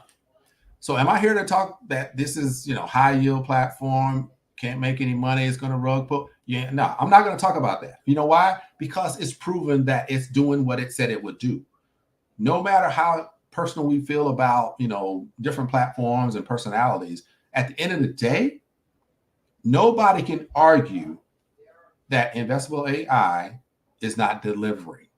So am I here to talk that this is, high yield platform, can't make any money, it's going to rug pull? Yeah, no, I'm not going to talk about that. You know why? Because it's proven that it's doing what it said it would do. No matter how personal we feel about, different platforms and personalities, at the end of the day, nobody can argue that Invesable-AI is not delivering,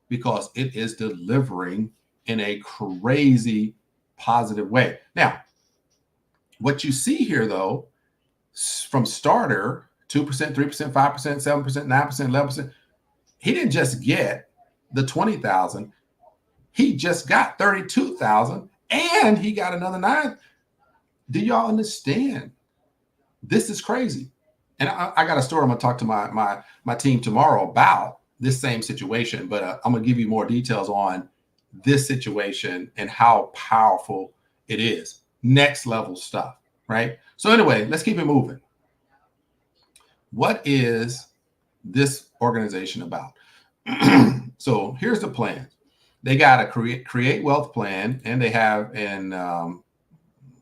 because it is delivering in a crazy positive way. Now, what you see here, though, from starter, 2%, 3%, 5%, 7%, 9%, 11%, he didn't just get the 20,000. He just got 32,000, and he got another 9. Do y'all understand? This is crazy. And I got a story I'm going to talk to my team tomorrow about this same situation, but I'm going to give you more details on this situation and how powerful it is. Next level stuff, right? So anyway, let's keep it moving. What is this organization about? So here's the plan. They got a create wealth plan, and they have an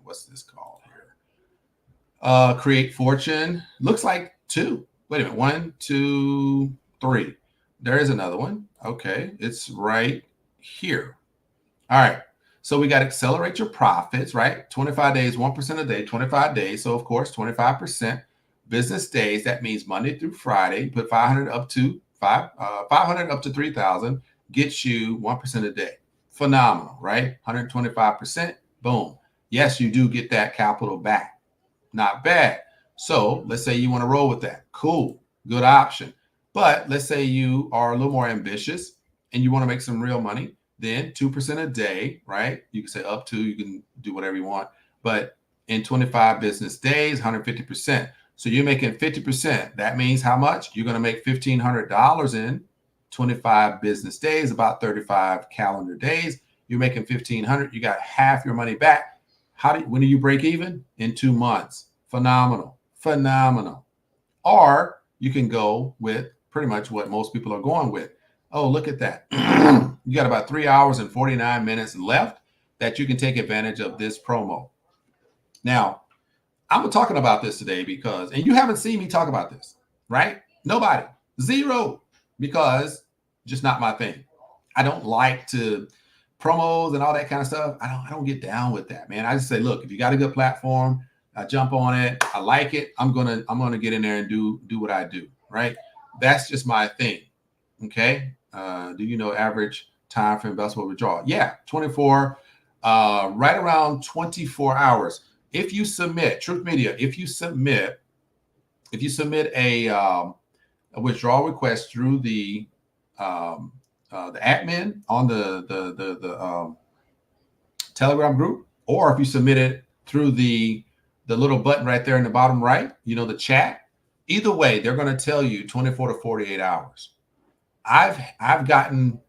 what's this called here? Create fortune. Looks like 2. Wait a minute. 1, 2, 3. There is another one. Okay, it's right here. All right. So we got to accelerate your profits, right? 25 days, 1% a day, 25 days. So of course, 25% business days. That means Monday through Friday. You put 500 up to 500 up to 3,000 gets you 1% a day. Phenomenal, right? 125%. Boom. Yes, you do get that capital back. Not bad. So let's say you want to roll with that. Cool. Good option. But let's say you are a little more ambitious and you want to make some real money. Then 2% a day, right? You can say up to, you can do whatever you want. But in 25 business days, 150%. So you're making 50%. That means how much? You're going to make $1,500 in 25 business days, about 35 calendar days. You're making $1,500. You got half your money back. When do you break even? In 2 months. Phenomenal. Phenomenal. Or you can go with pretty much what most people are going with. Oh, look at that. You got about 3 hours and 49 minutes left that you can take advantage of this promo. Now, I'm talking about this today because, and you haven't seen me talk about this, right? Nobody. Zero. Because just not my thing. I don't like to promos and all that kind of stuff. I don't get down with that, man. I just say, look, if you got a good platform, I jump on it. I like it. I'm gonna get in there and do what I do, right? That's just my thing. Okay. Do you know average time for investable withdrawal? Yeah, 24, right around 24 hours. If you submit, Truth Media, if you submit a withdrawal request through the admin on the Telegram group, or if you submit it through the little button right there in the bottom right, the chat. Either way, they're going to tell you 24 to 48 hours. I've gotten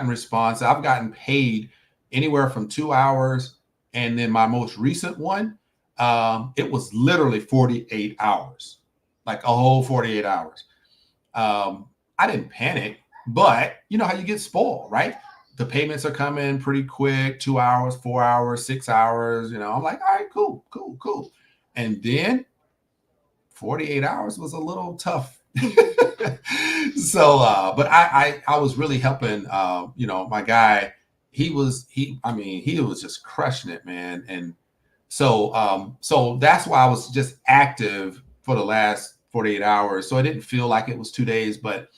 response. I've gotten paid anywhere from 2 hours, and then my most recent one, it was literally 48 hours, like a whole 48 hours. I didn't panic, but you know how you get spoiled, right? The payments are coming pretty quick, 2 hours, 4 hours, 6 hours. I'm like, all right, cool. And then 48 hours was a little tough. So, but I was really helping, my guy. He was just crushing it, man. And so that's why I was just active for the last 48 hours. So it didn't feel like it was 2 days, but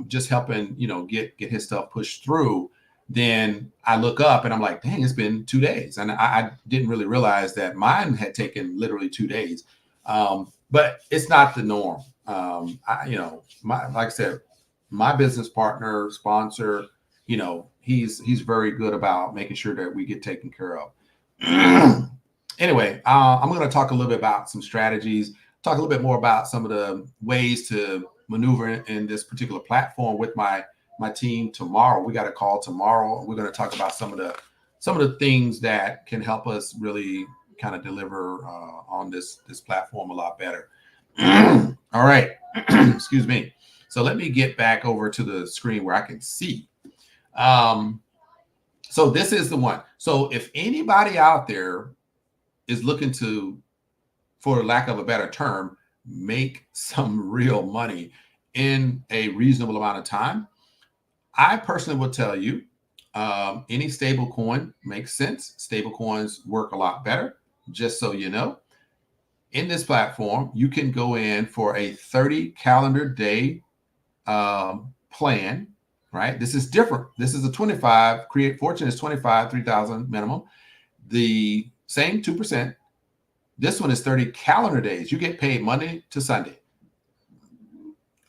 just helping, get his stuff pushed through. Then I look up and I'm like, dang, it's been 2 days. And I didn't really realize that mine had taken literally 2 days. But it's not the norm. Like I said, my business partner, sponsor, he's very good about making sure that we get taken care of. Anyway, I'm going to talk a little bit about some strategies, talk a little bit more about some of the ways to maneuver in this particular platform with my team tomorrow. We got a call tomorrow. We're going to talk about some of the things that can help us really kind of deliver on this platform a lot better. All right. Excuse me. So let me get back over to the screen where I can see. So this is the one. So if anybody out there is looking to, for lack of a better term, make some real money in a reasonable amount of time, I personally will tell you, any stable coin makes sense. Stable coins work a lot better, just so you know. In this platform, you can go in for a 30 calendar day plan, right? This is different. This is a 25, create fortune is 25, 3,000 minimum. The same 2%. This one is 30 calendar days. You get paid Monday to Sunday.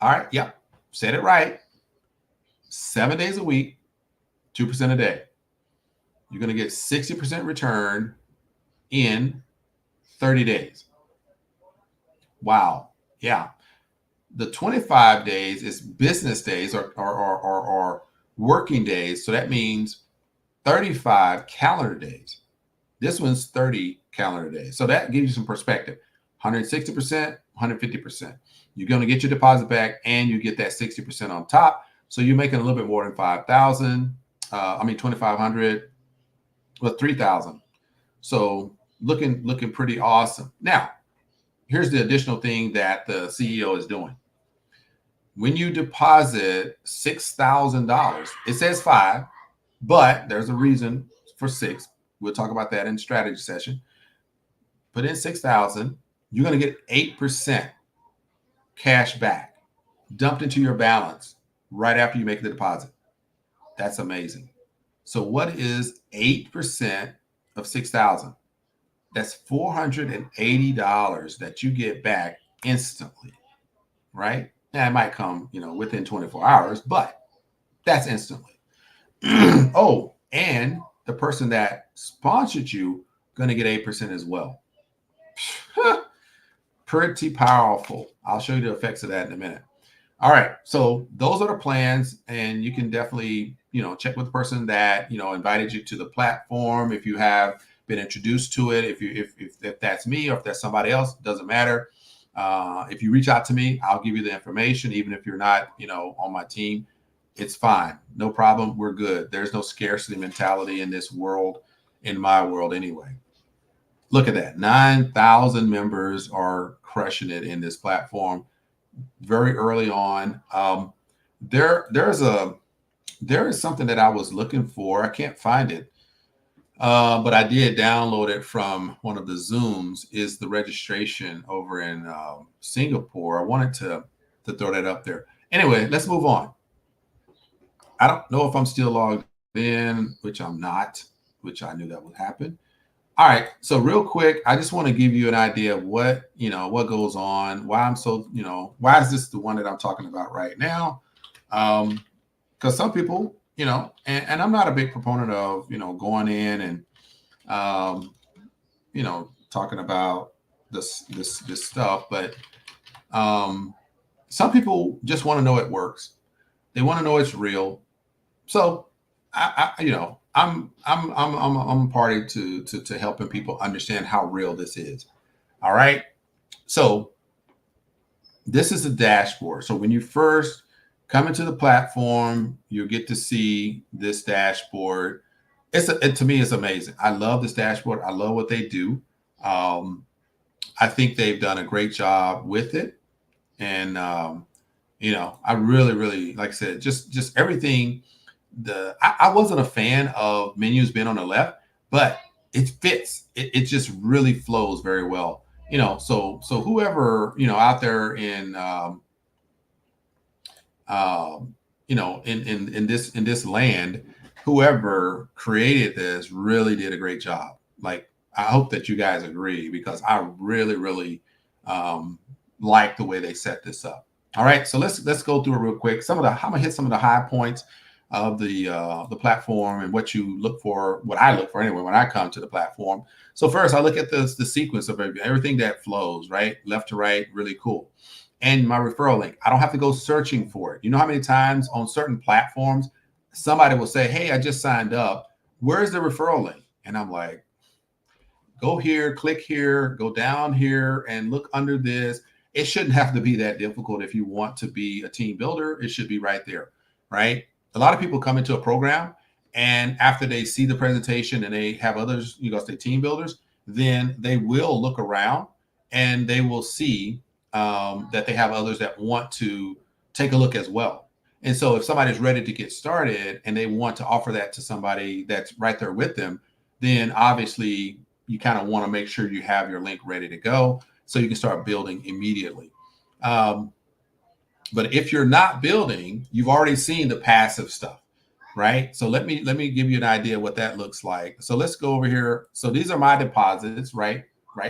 All right. Yep. Said it right. 7 days a week, 2% a day. You're going to get 60% return in 30 days. Wow. Yeah. The 25 days is business days or working days. So that means 35 calendar days. This one's 30 calendar days. So that gives you some perspective. 160%, 150%. You're going to get your deposit back and you get that 60% on top. So you're making a little bit more than 5,000. 2,500 with 3,000. So looking pretty awesome. Now, here's the additional thing that the CEO is doing. When you deposit $6,000, it says 5, but there's a reason for 6. We'll talk about that in strategy session. Put in 6,000, you're going to get 8% cash back dumped into your balance right after you make the deposit. That's amazing. So what is 8% of 6,000? That's $480 that you get back instantly, right? Now it might come, within 24 hours, but that's instantly. Oh, and the person that sponsored you going to get 8% as well. Pretty powerful. I'll show you the effects of that in a minute. All right. So those are the plans, and you can definitely, check with the person that, invited you to the platform. If you have been introduced to it, if that's me or if that's somebody else, doesn't matter. If you reach out to me, I'll give you the information, even if you're not, on my team. It's fine. No problem. We're good. There's no scarcity mentality in this world, in my world anyway. Look at that. 9,000 members are crushing it in this platform very early on. There is something that I was looking for. I can't find it. But I did download it from one of the Zooms, is the registration over in Singapore. I wanted to throw that up there. Anyway, let's move on. I don't know if I'm still logged in, which I'm not, which I knew that would happen. All right. So real quick, I just want to give you an idea of what goes on, why I'm so, why is this the one that I'm talking about right now? Because some people, and I'm not a big proponent of, going in and, talking about this stuff, but some people just want to know it works. They want to know it's real. So I'm party to helping people understand how real this is. All right. So this is the dashboard. So when you first come into the platform, you get to see this dashboard. To me, it's amazing. I love this dashboard. I love what they do. I think they've done a great job with it. And, I really, really, like I said, just everything. I wasn't a fan of menus being on the left, but it fits. It just really flows very well. So whoever, out there in, in this land, whoever created this really did a great job. Like, I hope that you guys agree, because I really, really like the way they set this up. All right, so let's go through it real quick. I'm gonna hit some of the high points of the platform, and what you look for, what I look for anyway when I come to the platform. So first, I look at the sequence of everything that flows, right, left to right, really cool. And my referral link, I don't have to go searching for it. You know how many times on certain platforms somebody will say, "Hey, I just signed up. Where's the referral link?" And I'm like, go here, click here, go down here, and look under this. It shouldn't have to be that difficult. If you want to be a team builder, it should be right there, right? A lot of people come into a program, and after they see the presentation and they have others, say team builders, then they will look around and they will see that they have others that want to take a look as well. And so if somebody's ready to get started and they want to offer that to somebody that's right there with them, then obviously you kind of want to make sure you have your link ready to go so you can start building immediately. But if you're not building, you've already seen the passive stuff, right? So let me give you an idea what that looks like. So let's go over here. So these are my deposits right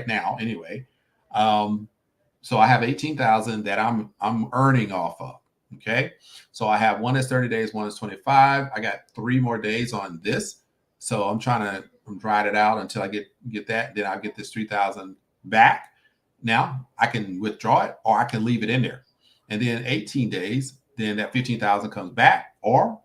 now anyway. So I have 18,000 that I'm earning off of. Okay. So I have one is 30 days, one is 25. I got 3 more days on this. So I'm drying it out until I get that. Then I'll get this 3,000 back. Now I can withdraw it, or I can leave it in there. And then 18 days, then that 15,000 comes back, or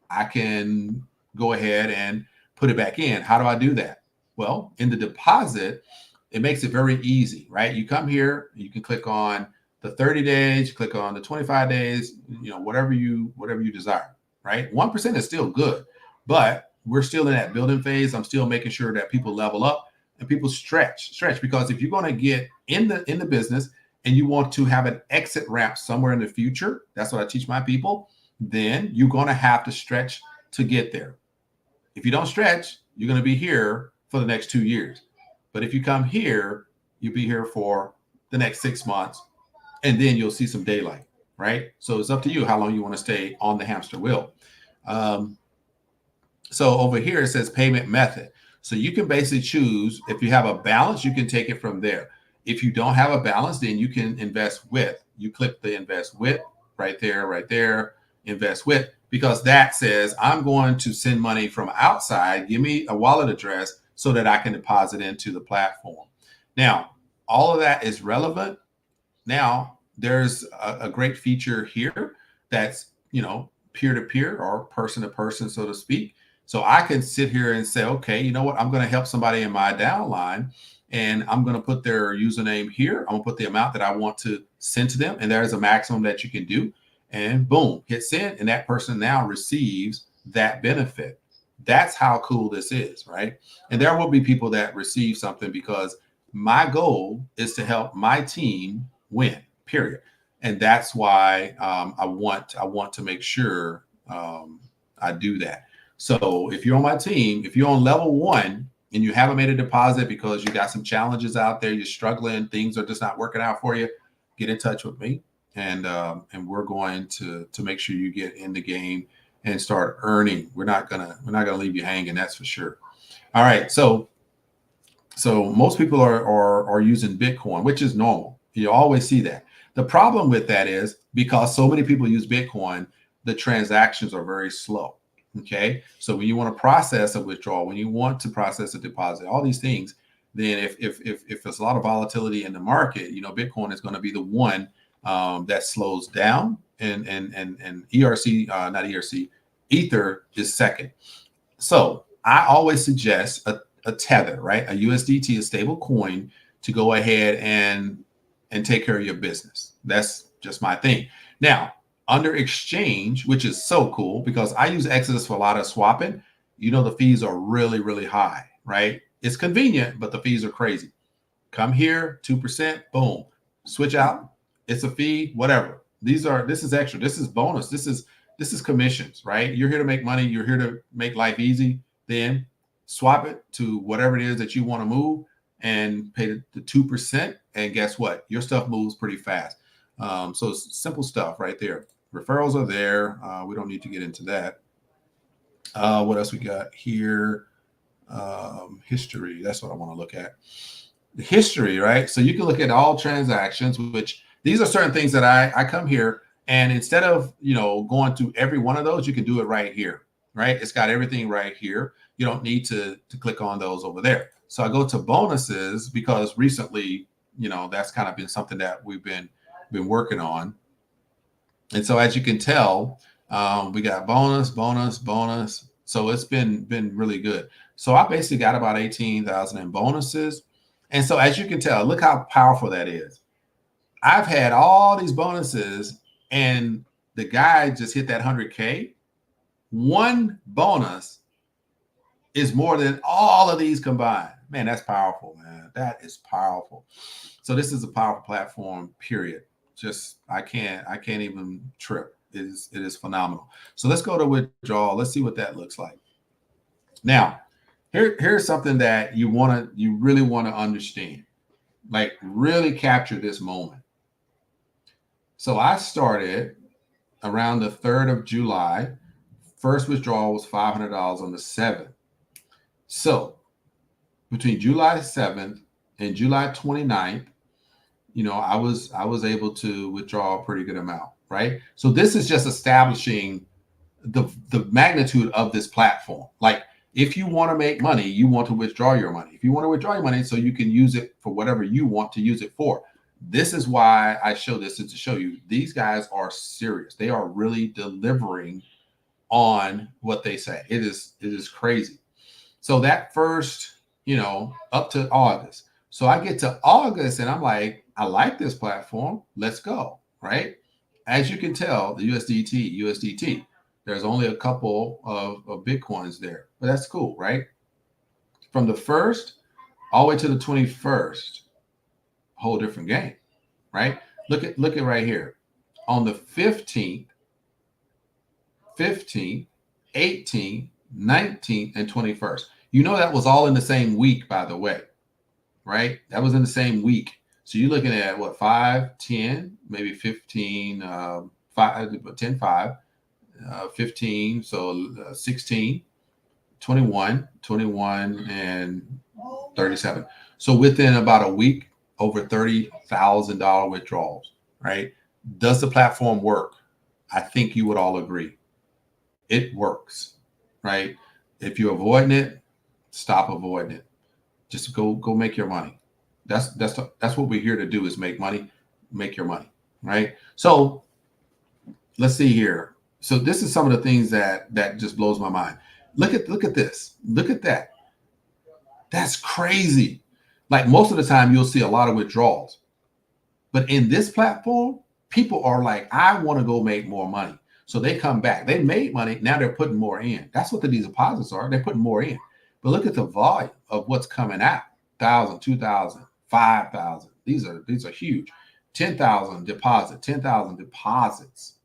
I can go ahead and put it back in. How do I do that? Well, in the deposit, it makes it very easy, right? You come here, you can click on the 30 days, you click on the 25 days, whatever you desire, right? 1% is still good, but we're still in that building phase. I'm still making sure that people level up and people stretch, because if you're going to get in the business and you want to have an exit ramp somewhere in the future, that's what I teach my people, then you're going to have to stretch to get there. If you don't stretch, you're going to be here for the next 2 years. But if you come here, you'll be here for the next 6 months, and then you'll see some daylight, right? So it's up to you how long you want to stay on the hamster wheel. So over here, it says payment method. So you can basically choose, if you have a balance, you can take it from there. If you don't have a balance, then you can invest with. You click the invest with right there, invest with, because that says I'm going to send money from outside. Give me a wallet address so that I can deposit into the platform. Now, all of that is relevant. Now, there's a great feature here that's, peer-to-peer or person-to-person, so to speak. So I can sit here and say, okay, you know what? I'm going to help somebody in my downline, and I'm going to put their username here. I'm going to put the amount that I want to send to them, and there's a maximum that you can do. And boom, hit send, and that person now receives that benefit. That's how cool this is, right? And there will be people that receive something, because my goal is to help my team win, period. And that's why I want to make sure I do that. So if you're on my team, if you're on level 1 and you haven't made a deposit because you got some challenges out there, you're struggling, things are just not working out for you, get in touch with me, and we're going to make sure you get in the game and start earning. We're not gonna leave you hanging, that's for sure. All right, so most people are using Bitcoin, which is normal. You always see that. The problem with that is, because so many people use Bitcoin, the transactions are very slow. Okay, so when you want to process a withdrawal, when you want to process a deposit, all these things, then if there's a lot of volatility in the market, Bitcoin is going to be the one that slows down, and ERC, not ERC, Ether is second. So I always suggest a tether, right? A USDT, a stable coin, to go ahead and take care of your business. That's just my thing. Now, under exchange, which is so cool, because I use Exodus for a lot of swapping, the fees are really, really high, right? It's convenient, but the fees are crazy. Come here, 2%, boom, switch out. It's a fee, whatever. This is extra. This is bonus. This is commissions, right? You're here to make money. You're here to make life easy. Then swap it to whatever it is that you want to move, and pay the 2%. And guess what? Your stuff moves pretty fast. So it's simple stuff right there. Referrals are there. We don't need to get into that. What else we got here? History. That's what I want to look at. The history, right? So you can look at all transactions, which these are certain things that I come here, and instead of, going through every one of those, you can do it right here, right? It's got everything right here. You don't need to click on those over there. So I go to bonuses because recently, that's kind of been something that we've been working on. And so as you can tell, we got bonus. So it's been really good. So I basically got about 18,000 in bonuses. And so as you can tell, look how powerful that is. I've had all these bonuses and the guy just hit that 100K. One bonus is more than all of these combined. Man, that's powerful, man. That is powerful. So this is a powerful platform, period. Just I can't even trip. It is phenomenal. So let's go to withdrawal. Let's see what that looks like. Now, here's something that you really want to understand. Like, really capture this moment. So I started around the 3rd of July. First withdrawal was $500 on the 7th. So between July 7th and July 29th, I was able to withdraw a pretty good amount, right? So this is just establishing the magnitude of this platform. Like, if you want to make money, you want to withdraw your money. If you want to withdraw your money so you can use it for whatever you want to use it for. This is why I show this, is to show you these guys are serious. They are really delivering on what they say. It is crazy. So that first, up to August. So I get to August and I'm like, I like this platform. Let's go, right? As you can tell, the USDT, there's only a couple of Bitcoins there, but that's cool, right? From the 1st all the way to the 21st, whole different game, right? Look at right here. On the 15th, 18th, 19th, and 21st. That was all in the same week, by the way, right? That was in the same week. So you're looking at what, 5, 10, maybe 15, 10, 5, 15, so 16, 21, and 37. So within about a week, over $30,000 withdrawals, right? Does the platform work? I think you would all agree. It works, right? If you're avoiding it, stop avoiding it. Just go make your money. That's what we're here to do, is make money, make your money, right? So let's see here. So this is some of the things that just blows my mind. Look at this. Look at that. That's crazy. Like, most of the time you'll see a lot of withdrawals. But in this platform, people are like, I want to go make more money. So they come back. They made money. Now they're putting more in. That's what these deposits are. They're putting more in. But look at the volume of what's coming out. 1,000, 2,000, 5,000. These are huge. 10,000 deposit, 10,000 deposits,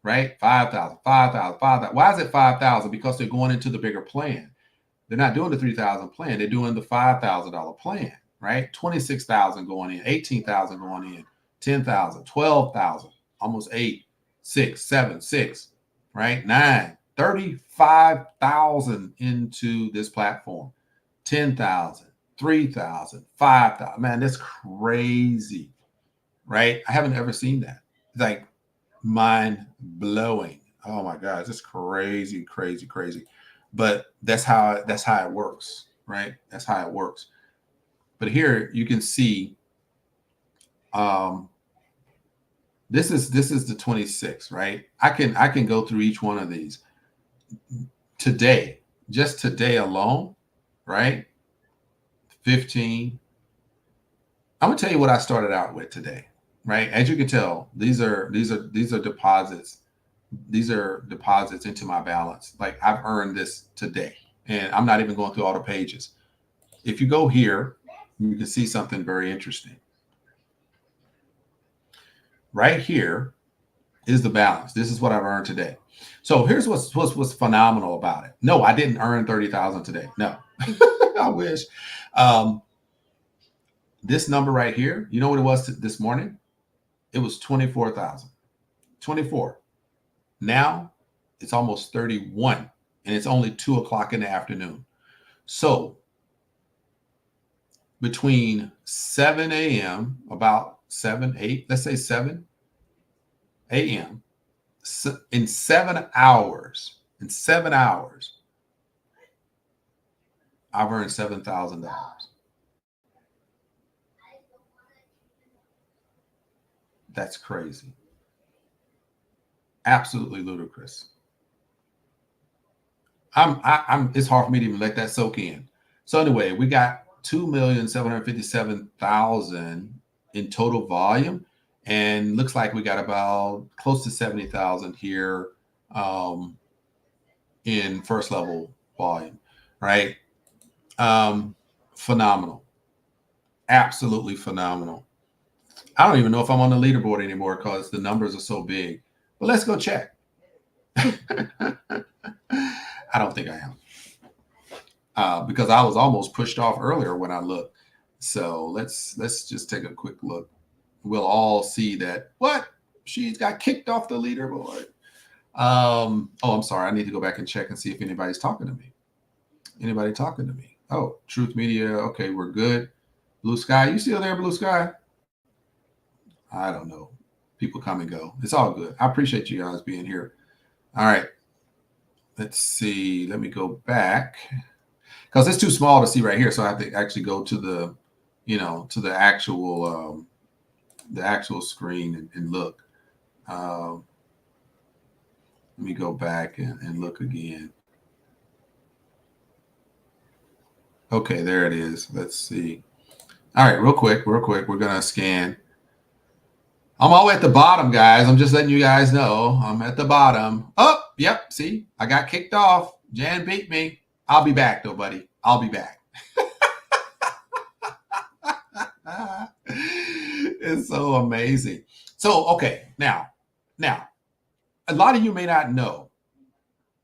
right? 5,000, 5,000, 5,000. Why is it 5,000? Because they're going into the bigger plan. They're not doing the 3,000 plan. They're doing the $5,000 plan, right? 26,000 going in, 18,000 going in, 10,000, 12,000, almost 8, 6, 7, 6, right? 9, 35,000 into this platform, 10,000, 3,000, 5,000. Man, that's crazy, right? I haven't ever seen that. It's like mind blowing. Oh my God, it's crazy, crazy, crazy. But that's how it works, right? That's how it works. But here you can see, this is the 26th, right? I can go through each one of these today, just today alone, right? 15. I'm gonna tell you what I started out with today, right? As you can tell, these are deposits. These are deposits into my balance. Like, I've earned this today, and I'm not even going through all the pages. If you go here, you can see something very interesting. Right here is the balance. This is what I've earned today. So here's what's phenomenal about it. No, I didn't earn 30,000 today. No, I wish. This number right here, you know what it was this morning? It was 24,000. 24. Now it's almost 31, and it's only 2 o'clock in the afternoon. So between 7 a.m., about 7, 8, let's say 7 a.m., in 7 hours, I've earned $7,000. That's crazy. Absolutely ludicrous. It's hard for me to even let that soak in. So anyway, we got 2,757,000 in total volume, and looks like we got about close to 70,000 here in first level volume, right? Phenomenal. Absolutely phenomenal. I don't even know if I'm on the leaderboard anymore because the numbers are so big, but let's go check. I don't think I am because I was almost pushed off earlier when I looked. So let's just take a quick look. We'll all see that what she's got kicked off the leaderboard. Oh, I'm sorry. I need to go back and check and see if anybody's talking to me. Anybody talking to me? Oh, Truth Media. Okay, we're good. Blue Sky, you still there, Blue Sky? I don't know. People come and go. It's all good. I appreciate you guys being here. All right. Let's see. Let me go back because it's too small to see right here. So I have to actually go to the, to the actual screen and look. Let me go back and look again. Okay, there it is. Let's see. All right, real quick. We're going to scan. I'm all the way at the bottom, guys. I'm just letting you guys know. I'm at the bottom. Oh, yep. See, I got kicked off. Jan beat me. I'll be back, though, buddy. I'll be back. It's so amazing. So, okay, now, a lot of you may not know,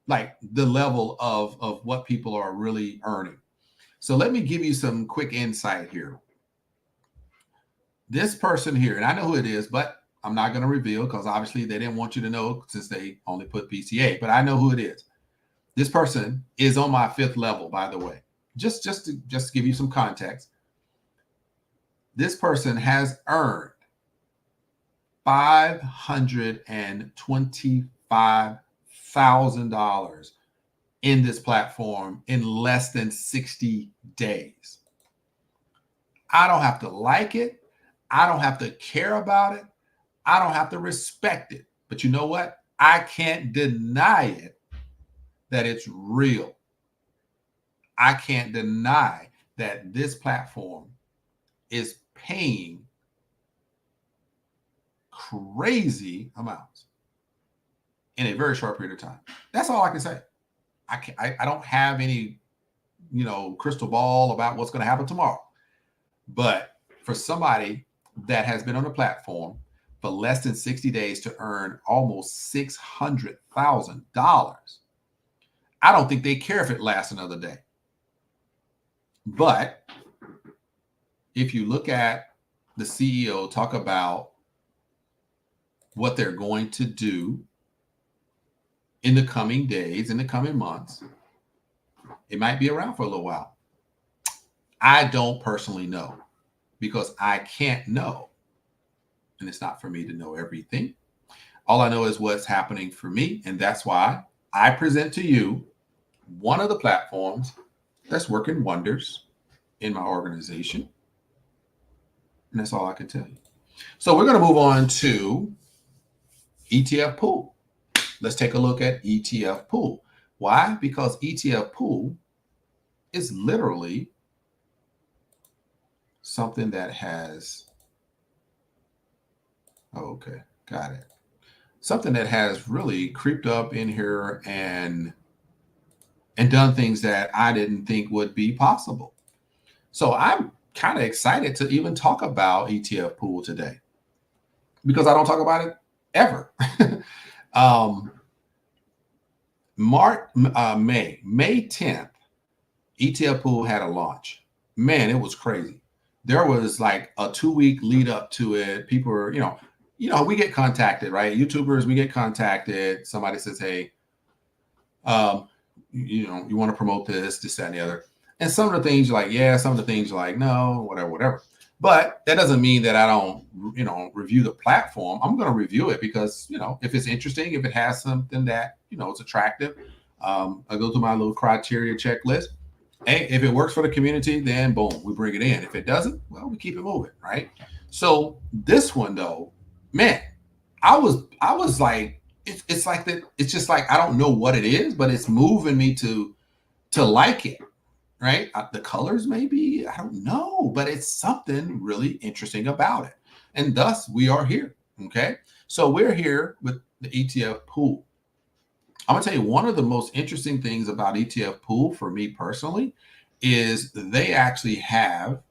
like, the level of what people are really earning. So let me give you some quick insight here. This person here, and I know who it is, but I'm not going to reveal because obviously they didn't want you to know since they only put PCA, but I know who it is. This person is on my 5th level, by the way. Just to give you some context. This person has earned $525,000 in this platform in less than 60 days. I don't have to like it. I don't have to care about it. I don't have to respect it. But you know what? I can't deny it that it's real. I can't deny that this platform is paying crazy amounts in a very short period of time. That's all I can say. I don't have any, crystal ball about what's going to happen tomorrow. But for somebody that has been on the platform for less than 60 days to earn almost $600,000, I don't think they care if it lasts another day. But if you look at the CEO talk about what they're going to do in the coming days, in the coming months, it might be around for a little while. I don't personally know because I can't know. And it's not for me to know everything. All I know is what's happening for me. And that's why I present to you one of the platforms that's working wonders in my organization. And that's all I can tell you. So we're going to move on to ETF Pool. Let's take a look at ETF Pool. Why? Because ETF Pool is literally something that has, okay, got it. Something that has really creeped up in here and done things that I didn't think would be possible. So I'm kind of excited to even talk about ETF Pool today because I don't talk about it ever. May 10th, ETF Pool had a launch. Man, it was crazy. there was like a 2-week lead up to it. People were, we get contacted, right? YouTubers, we get contacted. Somebody says, hey, you want to promote this, that, and the other. And some of the things you're like, yeah, some of the things you're like, no, whatever. But that doesn't mean that I don't, review the platform. I'm going to review it because, if it's interesting, if it has something that, it's attractive, I go through my little criteria checklist. Hey, if it works for the community, then boom, we bring it in. If it doesn't, well, we keep it moving, right? So this one though, man, I was like, it's like that. It's just like I don't know what it is, but it's moving me to like it, right? The colors, maybe, I don't know, but it's something really interesting about it, and thus we are here. Okay, so we're here with the ETF pool. I'm gonna tell you one of the most interesting things about ETF Pool for me personally is they actually have.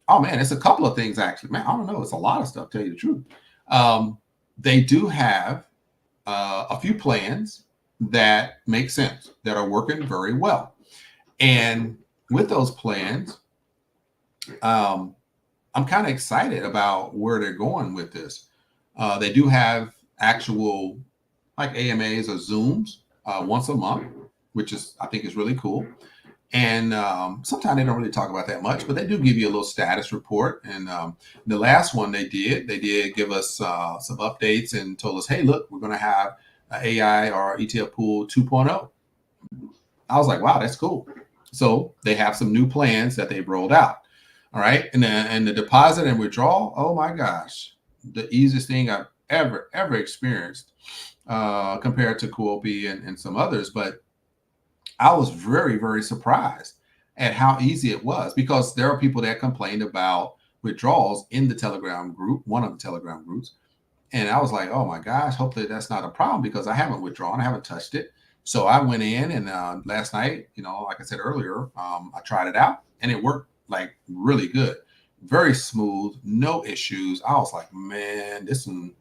Oh man, it's a couple of things actually. Man, I don't know. It's a lot of stuff. To tell you the truth, they do have a few plans that make sense that are working very well, and with those plans, I'm kind of excited about where they're going with this. They do have actual like AMAs or Zooms once a month, which is I think is really cool. And sometimes they don't really talk about that much, but they do give you a little status report. And the last one they did give us some updates and told us, hey, look, we're going to have AI or ETF Pool 2.0. I was like, wow, that's cool. So they have some new plans that they've rolled out. All right. And the deposit and withdrawal, oh my gosh, the easiest thing I've ever experienced compared to Kuopi and some others. But I was very, very surprised at how easy it was because there are people that complained about withdrawals in the Telegram group, one of the Telegram groups. And I was like, oh my gosh, hopefully that's not a problem because I haven't withdrawn, I haven't touched it. So I went in and last night, like I said earlier, I tried it out and it worked like really good, very smooth, no issues. I was like, man, this one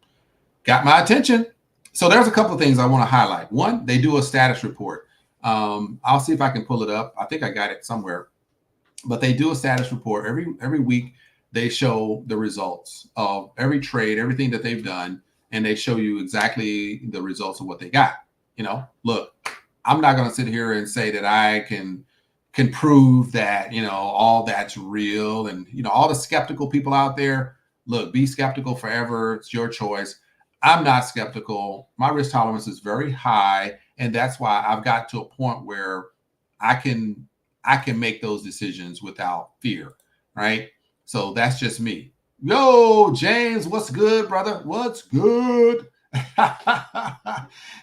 got my attention. So there's a couple of things I want to highlight. One, they do a status report. I'll see if I can pull it up. I think I got it somewhere, but they do a status report every week. They show the results of every trade, everything that they've done, and they show you exactly the results of what they got. Look, I'm not going to sit here and say that I can prove that, all that's real. And, all the skeptical people out there, look, be skeptical forever. It's your choice. I'm not skeptical. My risk tolerance is very high. And that's why I've got to a point where I can make those decisions without fear. Right. So that's just me. Yo, James, what's good, brother? What's good?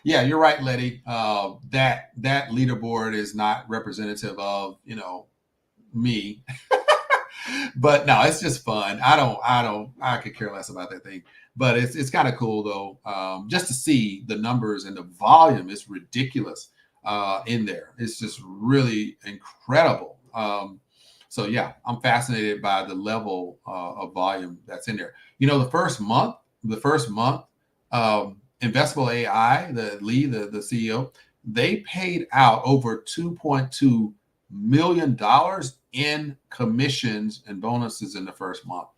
Yeah, you're right, Letty. That leaderboard is not representative of me. But no, it's just fun. I could care less about that thing. But it's kind of cool though, just to see the numbers and the volume is ridiculous in there. It's just really incredible. So yeah, I'm fascinated by the level of volume that's in there. The first month, Invesable-AI, the CEO, they paid out over $2.2 million in commissions and bonuses in the first month.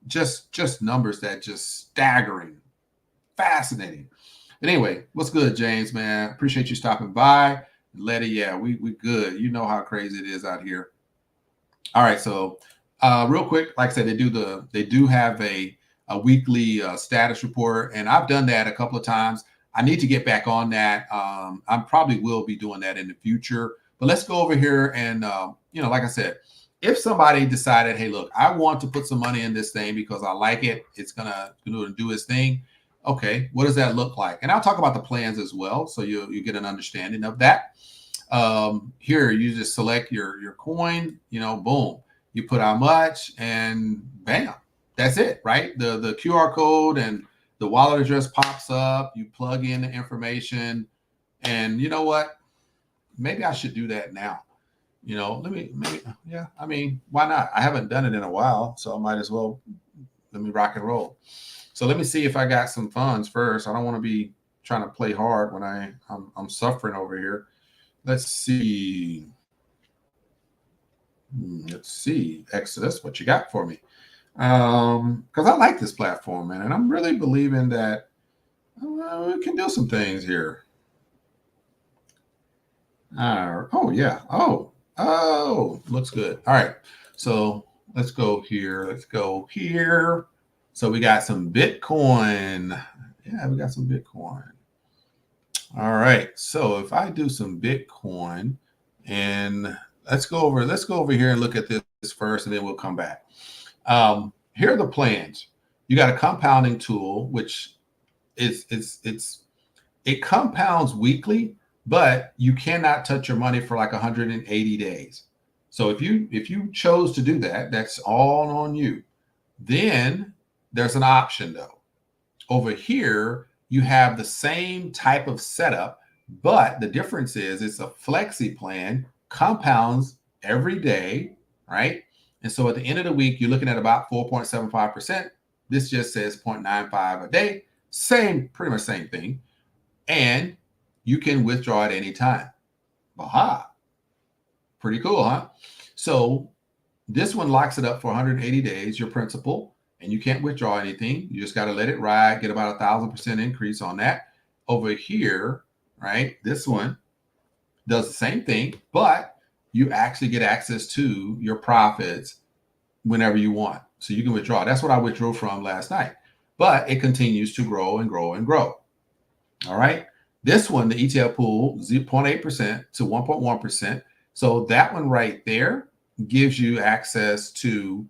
Just numbers that just staggering, fascinating. But anyway, what's good, James, man? Appreciate you stopping by. Letty, yeah, we good. You know how crazy it is out here. All right, so real quick, like I said, they do have a weekly status report, and I've done that a couple of times. I need to get back on that. I probably will be doing that in the future. But let's go over here and like I said, if somebody decided, hey, look, I want to put some money in this thing because I like it, it's gonna do its thing. Okay, what does that look like? And I'll talk about the plans as well, so you get an understanding of that. Here, you just select your coin, boom, you put how much, and bam, that's it, right? The QR code and the wallet address pops up. You plug in the information, and you know what? Maybe I should do that now. I mean, why not? I haven't done it in a while, so I might as well let me rock and roll. So let me see if I got some funds first. I don't want to be trying to play hard when I'm suffering over here. Let's see. Let's see, Exodus, what you got for me? Because I like this platform, man, and I'm really believing that we can do some things here. Oh yeah. Oh, looks good. All right. So let's go here. Let's go here. So we got some Bitcoin. Yeah, we got some Bitcoin. All right. So if I do some Bitcoin, and let's go over here and look at this first, and then we'll come back. Here are the plans. You got a compounding tool, which it compounds weekly, but you cannot touch your money for like 180 days. So if you chose to do that, that's all on you. Then there's an option though. Over here, you have the same type of setup, but the difference is it's a flexi plan, compounds every day, right? And so at the end of the week, you're looking at about 4.75%. This just says 0.95 a day. Pretty much same thing. And you can withdraw at any time. Aha. Pretty cool, huh? So this one locks it up for 180 days, your principal, and you can't withdraw anything. You just got to let it ride, get about 1,000% increase on that. Over here, right, this one does the same thing, but you actually get access to your profits whenever you want. So you can withdraw. That's what I withdrew from last night. But it continues to grow and grow and grow. All right. This one, the ETF pool, 0.8% to 1.1%. So that one right there gives you access to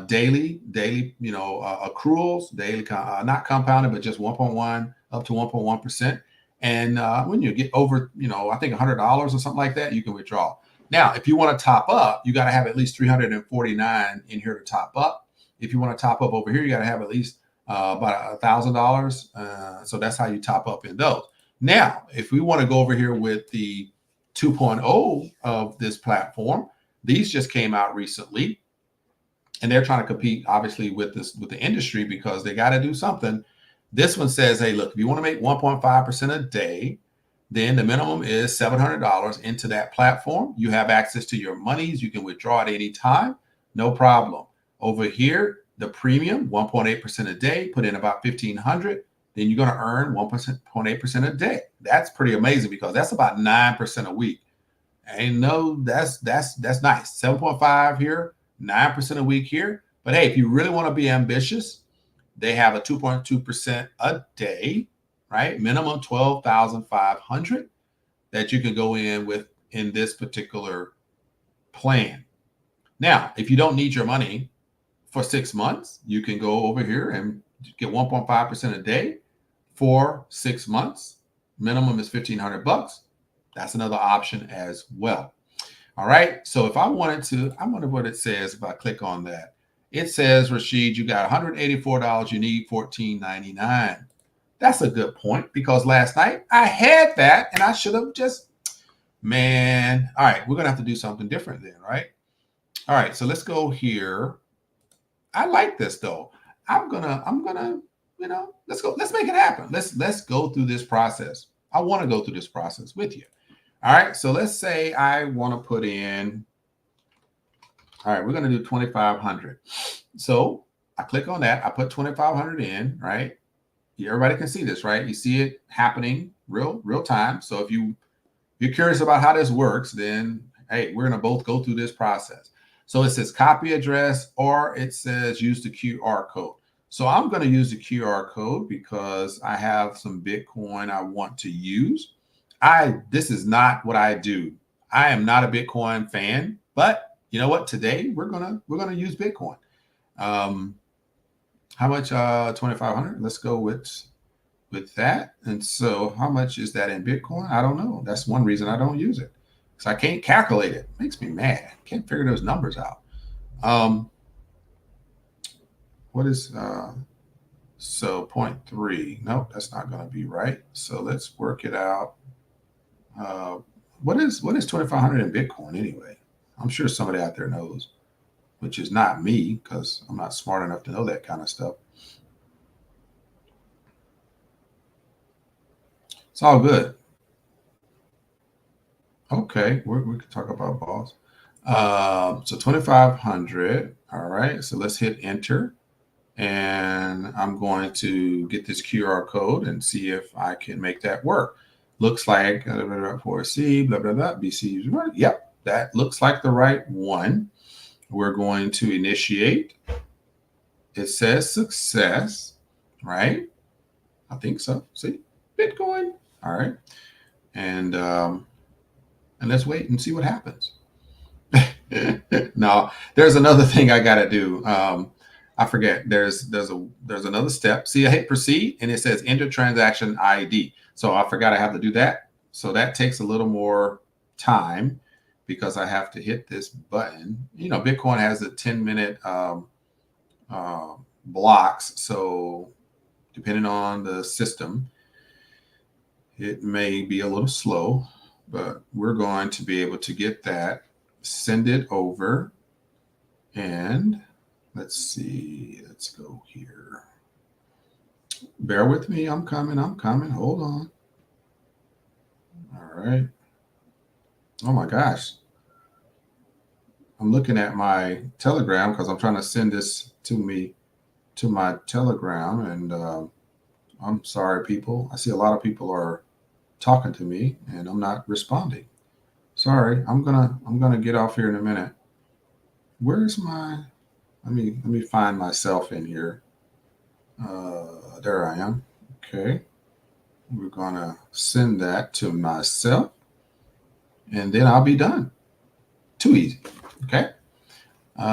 daily, accruals, daily, not compounded, but just 1.1 up to 1.1%. And when you get over, I think $100 or something like that, you can withdraw. Now, if you want to top up, you got to have at least 349 in here to top up. If you want to top up over here, you got to have at least about $1,000. So that's how you top up in those. Now, if we want to go over here with the 2.0 of this platform, these just came out recently, and they're trying to compete, obviously, with the industry because they got to do something. This one says, hey, look, if you want to make 1.5% a day, then the minimum is $700 into that platform. You have access to your monies. You can withdraw at any time, no problem. Over here, the premium, 1.8% a day, put in about $1,500, then you're going to earn 1.8% a day. That's pretty amazing because that's about 9% a week. And no, that's nice. 7.5 here, 9% a week here. But hey, if you really want to be ambitious, they have a 2.2% a day, right? Minimum 12,500 that you can go in with in this particular plan. Now, if you don't need your money for 6 months, you can go over here and get 1.5% a day for 6 months. Minimum is $1,500. That's another option as well. All right. So if I wanted to, I wonder what it says if I click on that. It says, Rashid, you got $184. You need $14.99. That's a good point because last night I had that and I should have just, man. All right. We're going to have to do something different then, right? All right. So let's go here. I like this though. I'm gonna, let's go. Let's make it happen. Let's go through this process. I want to go through this process with you. All right. So let's say I want to put in. All right, we're gonna do 2,500. So I click on that. I put 2,500 in. Right. Everybody can see this, right? You see it happening real time. So if you're curious about how this works, then hey, we're gonna both go through this process. So it says copy address, or it says use the QR code. So I'm going to use the QR code because I have some Bitcoin I want to use. This is not what I do. I am not a Bitcoin fan, but you know what? Today we're gonna use Bitcoin. How much? 2,500. Let's go with that. And so how much is that in Bitcoin? I don't know. That's one reason I don't use it. Because I can't calculate it. It makes me mad. Can't figure those numbers out. What is so 0.3? Nope, that's not going to be right. So let's work it out. What is 2,500 in Bitcoin anyway? I'm sure somebody out there knows, which is not me because I'm not smart enough to know that kind of stuff. It's all good. Okay, we can talk about balls. So 2,500. All right. So let's hit enter. And I'm going to get this QR code and see if I can make that work. Looks like 4C, blah, blah, blah, BC. Yep, that looks like the right one. We're going to initiate. It says success, right? I think so. See, Bitcoin. All right. And let's wait and see what happens. No, there's another thing I got to do. I forget. There's another step. See, I hit proceed, and it says enter transaction ID. So I forgot I have to do that. So that takes a little more time because I have to hit this button. You know, Bitcoin has a 10-minute blocks. So depending on the system, it may be a little slow, but we're going to be able to get that, send it over, and let's see, let's go here. Bear with me, I'm coming, hold on. All right. Oh my gosh. I'm looking at my Telegram because I'm trying to send this to my Telegram, and I'm sorry, people. I see a lot of people are talking to me and I'm not responding. Sorry, I'm gonna get off here in a minute. Where's my? Let me find myself in here. There I am. Okay, we're gonna send that to myself, and then I'll be done. Too easy. Okay. There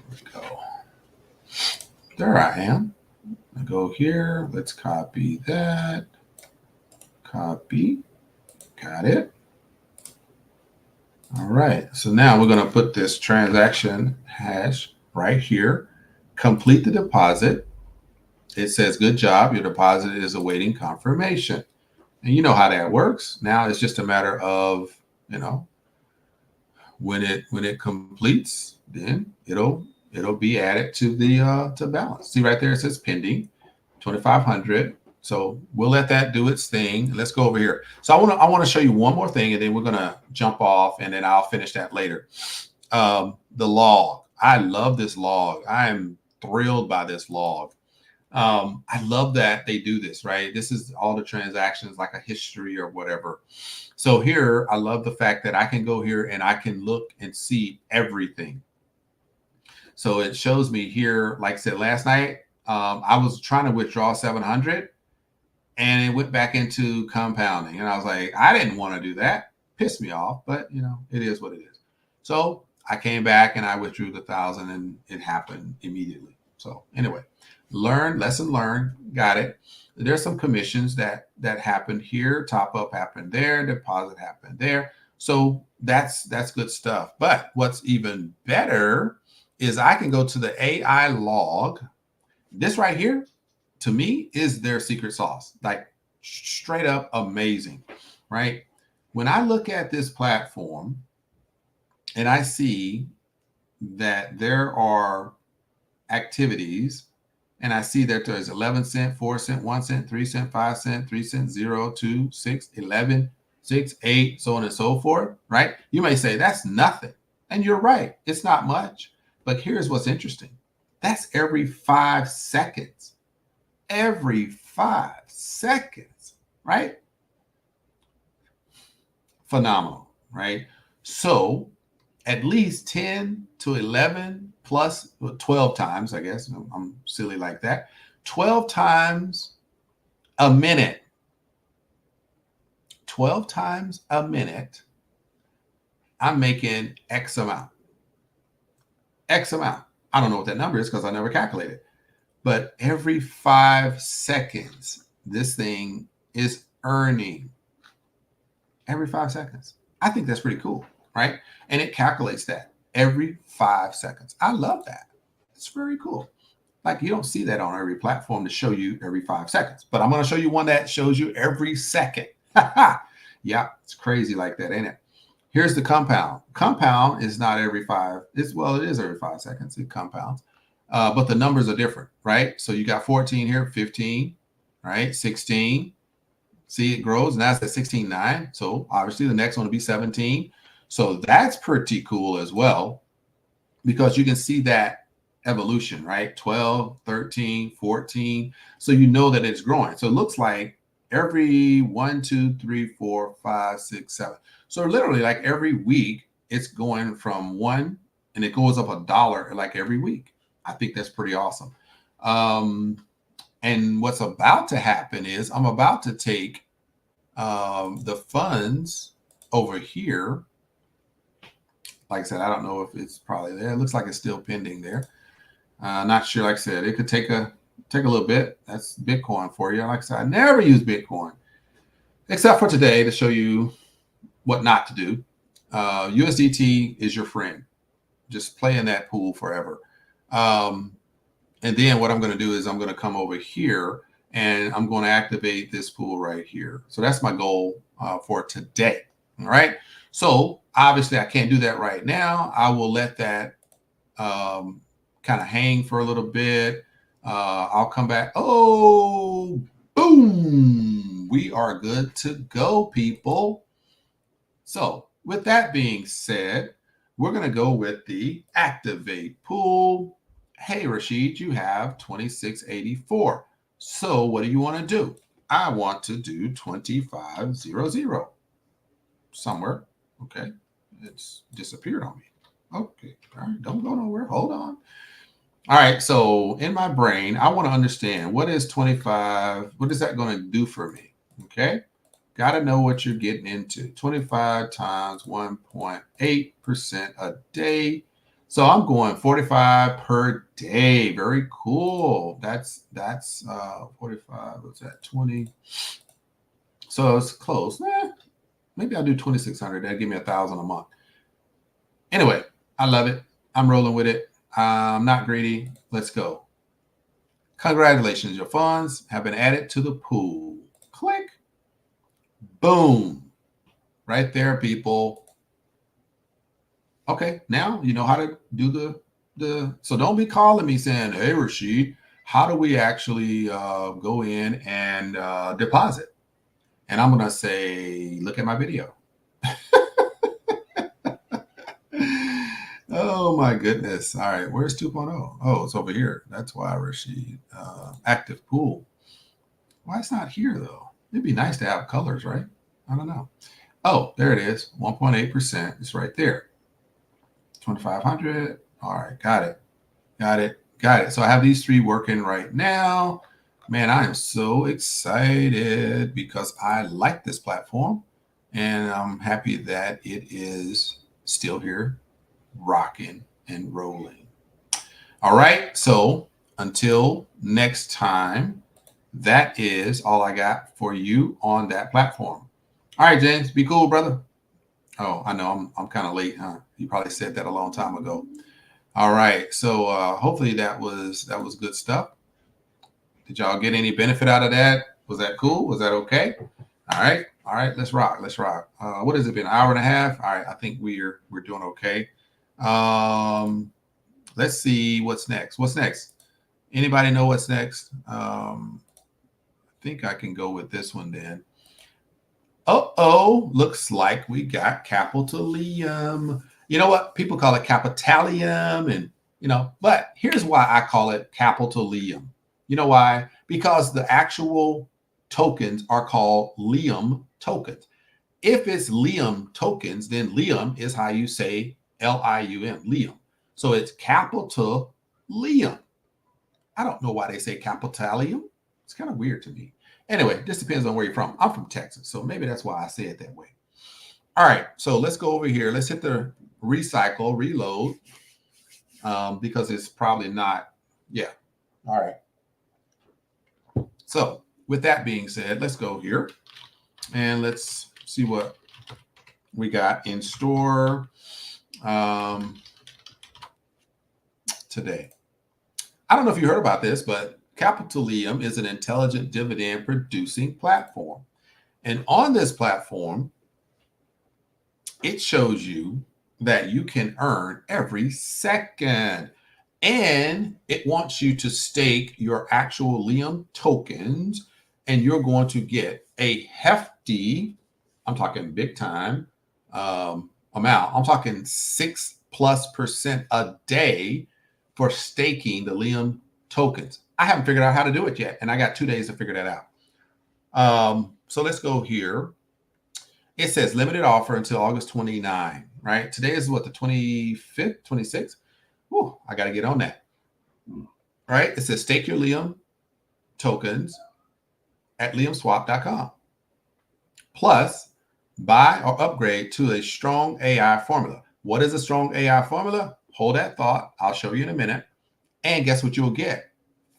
we go. There I am. I go here. Let's copy that. Copy. Got it. All right. So now we're going to put this transaction hash right here. Complete the deposit. It says, good job. Your deposit is awaiting confirmation. And you know how that works. Now it's just a matter of, when it completes, then it'll be added to the to balance. See right there, it says pending 2,500. So we'll let that do its thing. Let's go over here. So I want to show you one more thing, and then we're gonna jump off, and then I'll finish that later. The log. I love this log. I am thrilled by this log. I love that they do this, right? This is all the transactions, like a history or whatever. So here, I love the fact that I can go here and I can look and see everything. So it shows me here, like I said, last night, I was trying to withdraw 700 and it went back into compounding. And I was like, I didn't want to do that. Pissed me off, but it is what it is. So I came back and I withdrew the 1,000 and it happened immediately. So anyway, lesson learned, got it. There's some commissions that happened here. Top up happened there. Deposit happened there. So that's good stuff. But what's even better is I can go to the AI log. This right here, to me, is their secret sauce. Like straight up amazing, right? When I look at this platform and I see that there are activities, and I see that there's 11 cent, 4 cent, 1 cent, 3 cent, 5 cent, 3 cent, 0, 2, 6, 11, 6, 8, so on and so forth, right? You may say that's nothing. And you're right. It's not much. But here's what's interesting. That's every 5 seconds. Every 5 seconds, right? Phenomenal, right? So at least 10 to 11 plus 12 times, I guess. I'm silly like that. 12 times a minute. 12 times a minute, I'm making X amount. X amount. I don't know what that number is because I never calculated. But every 5 seconds, this thing is earning. Every 5 seconds. I think that's pretty cool, right? And it calculates that every 5 seconds. I love that. It's very cool. Like you don't see that on every platform to show you every 5 seconds, but I'm going to show you one that shows you every second. Yeah, it's crazy like that, ain't it? Here's the compound. Compound is not every 5. It is every 5 seconds. It compounds, but the numbers are different, right? So you got 14 here, 15, right? 16. See, it grows. Now it's at 16.9. So obviously the next one will be 17. So that's pretty cool as well, because you can see that evolution, right? 12, 13, 14. So you know that it's growing. So it looks like every 1, 2, 3, 4, 5, 6, 7. So literally like every week it's going from 1 and it goes up $1 like every week. I think that's pretty awesome. And what's about to happen is I'm about to take the funds over here. Like I said, I don't know if it's probably there. It looks like it's still pending there. Not sure. Like I said, it could take a little bit. That's Bitcoin for you. Like I said, I never use Bitcoin except for today to show you what not to do. USDT is your friend. Just play in that pool forever. And then what I'm going to do is I'm going to come over here and I'm going to activate this pool right here. So that's my goal for today. All right. So obviously I can't do that right now. I will let that kind of hang for a little bit. I'll come back. Oh, boom. We are good to go, people. So with that being said, we're going to go with the activate pool. Hey, Rashid, you have 2684. So what do you want to do? I want to do 2500 somewhere. Okay. It's disappeared on me. Okay. All right. Don't go nowhere. Hold on. All right. So in my brain, I want to understand what is 25. What is that going to do for me? Okay. Got to know what you're getting into. 25 times 1.8% a day. So I'm going 45 per day. Very cool. That's 45. What's that? 20. So it's close. Maybe I'll do 2,600. That'll give me 1,000 a month. Anyway, I love it. I'm rolling with it. I'm not greedy. Let's go. Congratulations. Your funds have been added to the pool. Click. Boom. Right there, people. Okay, now you know how to do so don't be calling me saying, hey, Rashid, how do we actually go in and deposit? And I'm going to say, look at my video. Oh, my goodness. All right, where's 2.0? Oh, it's over here. That's why, Rashid. Active pool. Why it's not here, though? It'd be nice to have colors, right? I don't know. Oh, there it is. 1.8%. It's right there. 2,500. All right. Got it. So I have these three working right now. Man, I am so excited because I like this platform and I'm happy that it is still here, rocking and rolling. All right. So until next time, that is all I got for you on that platform. All right, James, be cool, brother. Oh, I know I'm kind of late, huh? You probably said that a long time ago. All right. So hopefully that was good stuff. Did y'all get any benefit out of that? Was that cool? Was that okay? All right. All right. Let's rock. What has it been? An hour and a half? All right. I think we're doing okay. Let's see what's next. Anybody know what's next? I think I can go with this one then. Looks like we got CapitaLium. You know what? People call it CapitaLium, and but here's why I call it CapitaLium. You know why? Because the actual tokens are called Lium tokens. If it's Lium tokens, then Lium is how you say Lium, Lium. So it's CapitaLium. I don't know why they say CapitaLium. It's kind of weird to me. Anyway, this depends on where you're from. I'm from Texas, so maybe that's why I say it that way. All right, so let's go over here. Let's hit the reload, because it's probably not. Yeah. All right. So with that being said, let's go here and let's see what we got in store today. I don't know if you heard about this, but CapitaLium is an intelligent dividend producing platform. And on this platform, it shows you that you can earn every second. And it wants you to stake your actual Lium tokens, and you're going to get a hefty, I'm talking big time, amount. I'm talking 6+% a day for staking the Lium tokens. I haven't figured out how to do it yet, and I got 2 days to figure that out. So let's go here. It says limited offer until August 29, right? Today is what, the 25th, 26th? Whew, I got to get on that, right? It says stake your Lium tokens at liumswap.com. Plus, buy or upgrade to a strong AI formula. What is a strong AI formula? Hold that thought. I'll show you in a minute. And guess what you'll get?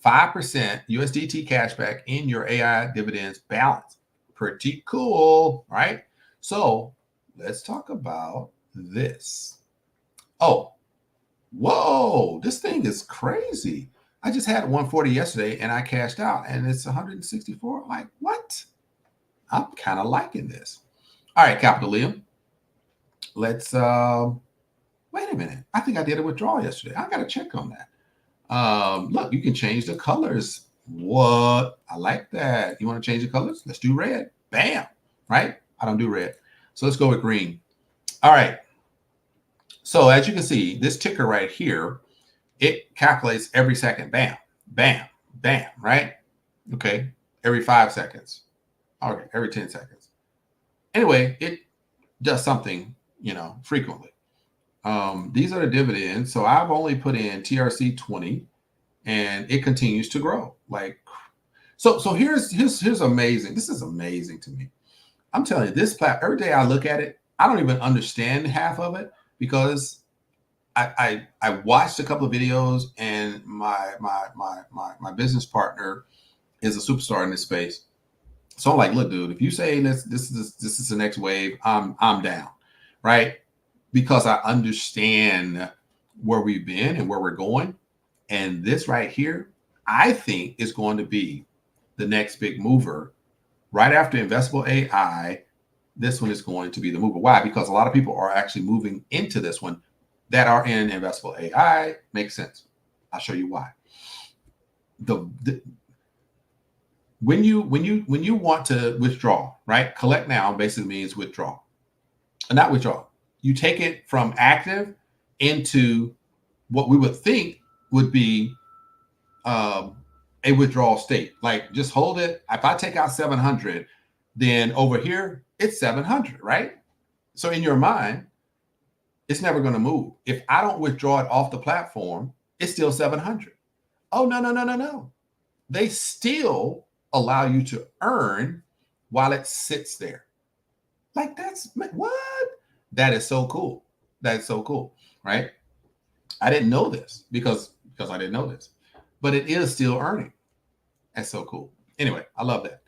5% USDT cashback in your AI dividends balance. Pretty cool, right? So let's talk about this. Oh, whoa, this thing is crazy. I just had 140 yesterday and I cashed out and it's 164. Like, what? I'm kind of liking this. All right, CapitaLium. Let's wait a minute. I think I did a withdrawal yesterday. I got to check on that. Look, you can change the colors. What? I like that. You want to change the colors? Let's do red. Bam. Right? I don't do red. So let's go with green. All right. So as you can see, this ticker right here, it calculates every second. Bam, bam, bam, right? Okay. Every 5 seconds. Okay. Every 10 seconds. Anyway, it does something, frequently. These are the dividends. So I've only put in TRC 20 and it continues to grow. Like, so here's amazing. This is amazing to me. I'm telling you, this platform, every day I look at it, I don't even understand half of it because I watched a couple of videos and my business partner is a superstar in this space. So I'm like, look, dude, if you say this is the next wave, I'm down, right? Because I understand where we've been and where we're going. And this right here, I think is going to be the next big mover. Right after Invesable-AI, this one is going to be the mover. Why? Because a lot of people are actually moving into this one that are in Invesable-AI. Makes sense. I'll show you why. When you want to withdraw, right? Collect now basically means withdraw. Not withdraw. You take it from active into what we would think would be a withdrawal state. Like just hold it. If I take out 700, then over here it's 700, right? So in your mind, it's never going to move. If I don't withdraw it off the platform, it's still 700. Oh, no. They still allow you to earn while it sits there. Like that's what? That is so cool. That is so cool, right? I didn't know this because I didn't know this, but it is still earning. That's so cool. Anyway, I love that.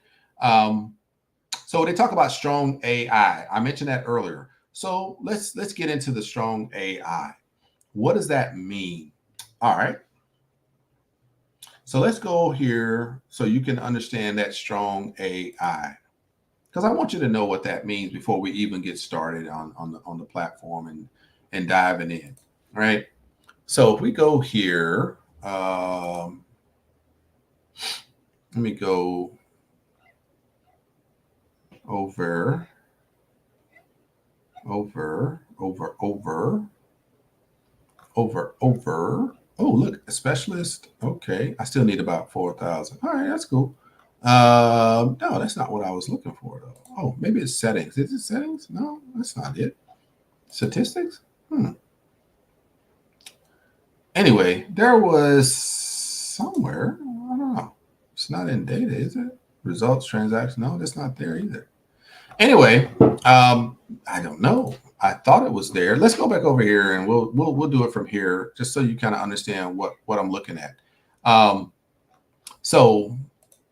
So they talk about strong AI. I mentioned that earlier. So let's get into the strong AI. What does that mean? All right. So let's go here so you can understand that strong AI. Because I want you to know what that means before we even get started on the platform and diving in. All right. So if we go here, let me go over. Oh, look, a specialist. Okay, I still need about 4,000. All right, that's cool. No, that's not what I was looking for though. Oh, maybe it's settings. Is it settings? No, that's not it. Statistics? Anyway, there was somewhere. I don't know. It's not in data, is it? Results, transactions. No, that's not there either. Anyway, I don't know. I thought it was there. Let's go back over here and we'll do it from here just so you kind of understand what I'm looking at. So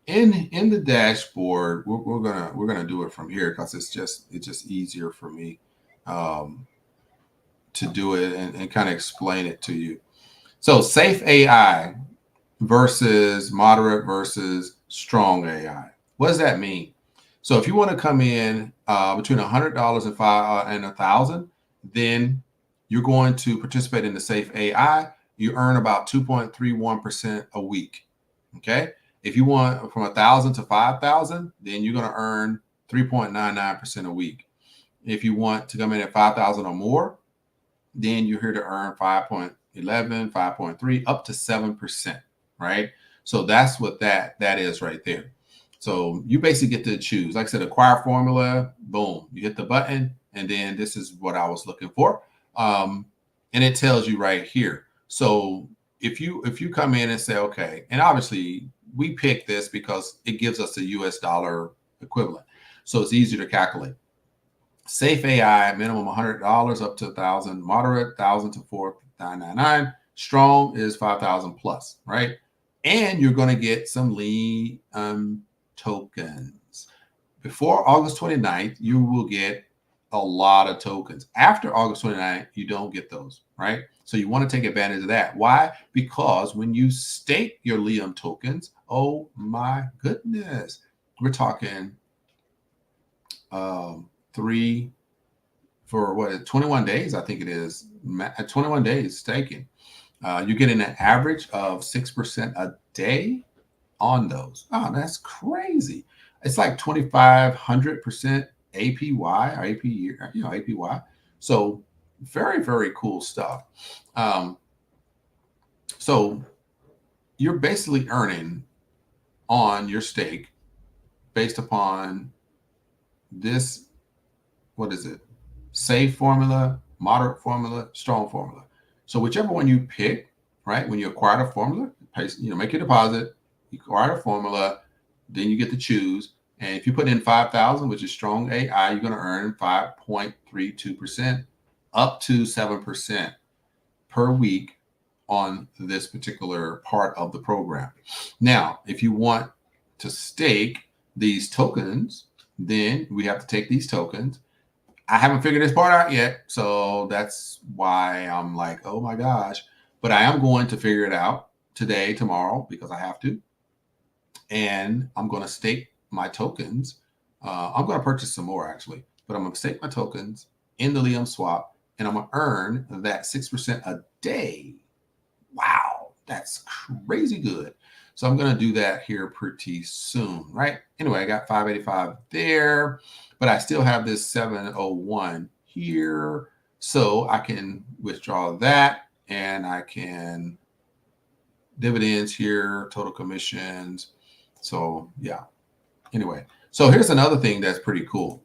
in the dashboard, we're gonna do it from here because it's just easier for me to do it and kind of explain it to you. So safe AI versus moderate versus strong AI. What does that mean? So if you want to come in between $100 and $1,000, then you're going to participate in the safe AI. You earn about 2.31% a week. Okay. If you want from 1,000 to 5,000, then you're going to earn 3.99% a week. If you want to come in at 5,000 or more, then you're here to earn 5.11, 5.3, up to 7%, right? So that's what that is right there. So you basically get to choose. Like I said, acquire formula, boom, you hit the button, and then this is what I was looking for. And it tells you right here. So if you come in and say, okay, and obviously we pick this because it gives us a US dollar equivalent. So it's easier to calculate. Safe AI, minimum $100 up to 1,000, moderate 1,000 to 4,999. Strong is 5,000 plus, right? And you're going to get some lean tokens. Before August 29th, you will get a lot of tokens. After August 29th, you don't get those, right? So you want to take advantage of that. Why? Because when you stake your Lium tokens, oh my goodness, we're talking 3 for what, 21 days, I think it is. 21 days staking. You're getting an average of 6% a day on those. Oh, that's crazy. It's like 2,500% APY or AP year, APY. So very, very cool stuff. So you're basically earning on your stake based upon this, what is it? Safe formula, moderate formula, strong formula. So whichever one you pick, right? When you acquire the formula, make your deposit, you acquire the formula, then you get to choose. And if you put in 5,000, which is strong AI, you're going to earn 5.32% up to 7% per week on this particular part of the program. Now, if you want to stake these tokens, then we have to take these tokens. I haven't figured this part out yet, so that's why I'm like, oh my gosh. But I am going to figure it out today, tomorrow, because I have to. And I'm going to stake my tokens. I'm going to purchase some more, actually. But I'm going to stake my tokens in the Lium swap, and I'm going to earn that 6% a day. Wow, that's crazy good. So I'm going to do that here pretty soon, right? Anyway, I got 585 there, but I still have this 701 here. So I can withdraw that, and I can dividends here, total commissions. So yeah, anyway. So here's another thing that's pretty cool.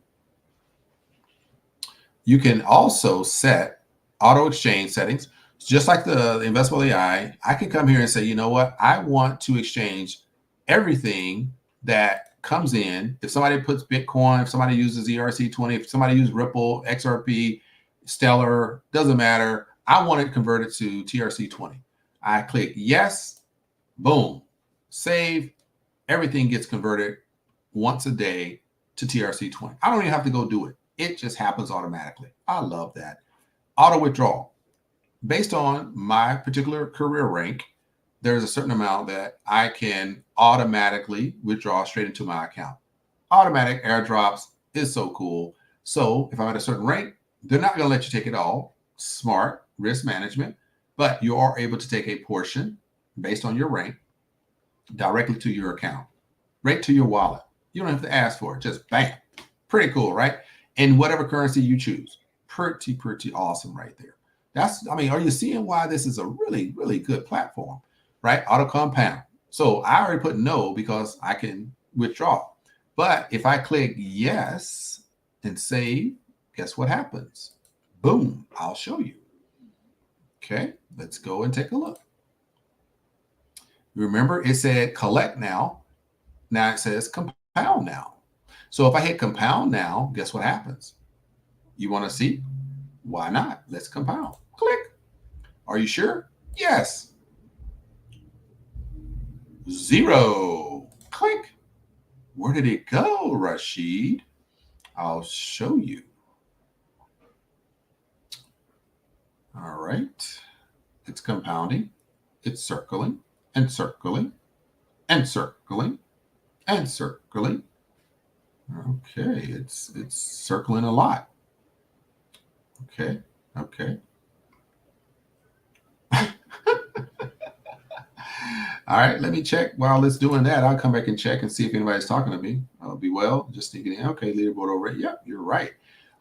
You can also set auto exchange settings. Just like the Invesable-AI, I can come here and say, you know what? I want to exchange everything that comes in. If somebody puts Bitcoin, if somebody uses ERC20, if somebody uses Ripple, XRP, Stellar, doesn't matter. I want it converted to TRC20. I click yes, boom, save. Everything gets converted once a day to TRC20. I don't even have to go do it. It just happens automatically. I love that. Auto withdrawal. Based on my particular career rank, there's a certain amount that I can automatically withdraw straight into my account. Automatic airdrops is so cool. So if I'm at a certain rank, they're not going to let you take it all. Smart risk management, but you are able to take a portion based on your rank directly to your account, right to your wallet. You don't have to ask for it. Just bam. Pretty cool, right? And whatever currency you choose. Pretty awesome right there. Are you seeing why this is a really, really good platform, right? Auto compound. So I already put no because I can withdraw. But if I click yes and save, guess what happens? Boom, I'll show you. Okay, let's go and take a look. Remember, it said collect now. Now it says compound now. So if I hit compound now, guess what happens? You want to see? Why not? Let's compound. Click. Are you sure? Yes. 0. Click. Where did it go, Rashid? I'll show you. All right. It's compounding. It's circling and circling and circling and circling. Okay, it's circling a lot. Okay. All right, let me check while it's doing that. I'll come back and check and see if anybody's talking to me. I'll be well, just thinking, okay, leaderboard over. Yep, you're right.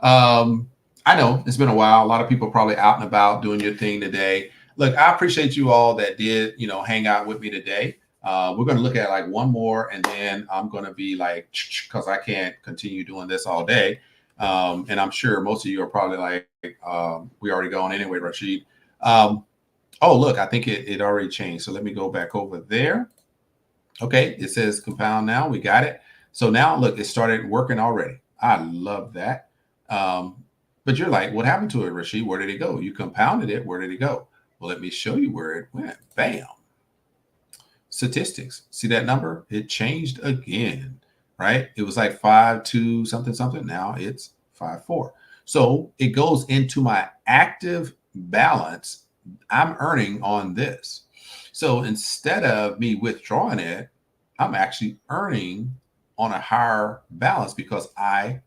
I know it's been a while. A lot of people probably out and about doing your thing today. Look, I appreciate you all that did, hang out with me today. We're going to look at like one more, and then I'm going to be like, because I can't continue doing this all day. And I'm sure most of you are probably like, we already gone anyway, Rashid. Oh, look, I think it already changed. So let me go back over there. Okay, it says compound now. We got it. So now, look, it started working already. I love that. But you're like, what happened to it, Rashid? Where did it go? You compounded it. Where did it go? Well, let me show you where it went. Bam. Statistics. See that number? It changed again, right? It was like 5.2 something something. Now it's 5.4. So it goes into my active balance I'm earning on this. So instead of me withdrawing it, I'm actually earning on a higher balance because I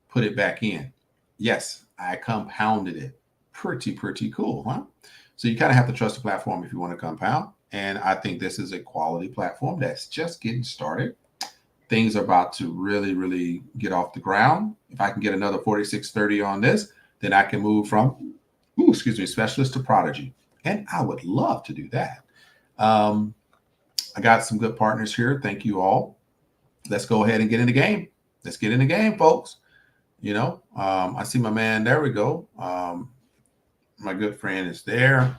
put it back in. Yes, I compounded it. Pretty cool, huh? So you kind of have to trust the platform if you want to compound. And I think this is a quality platform that's just getting started. Things are about to really get off the ground. If I can get another 4630 on this, then I can move from, specialist to prodigy. And I would love to do that. I got some good partners here. Thank you all. Let's go ahead and get in the game. Let's get in the game, folks. I see my man. There we go. My good friend is there.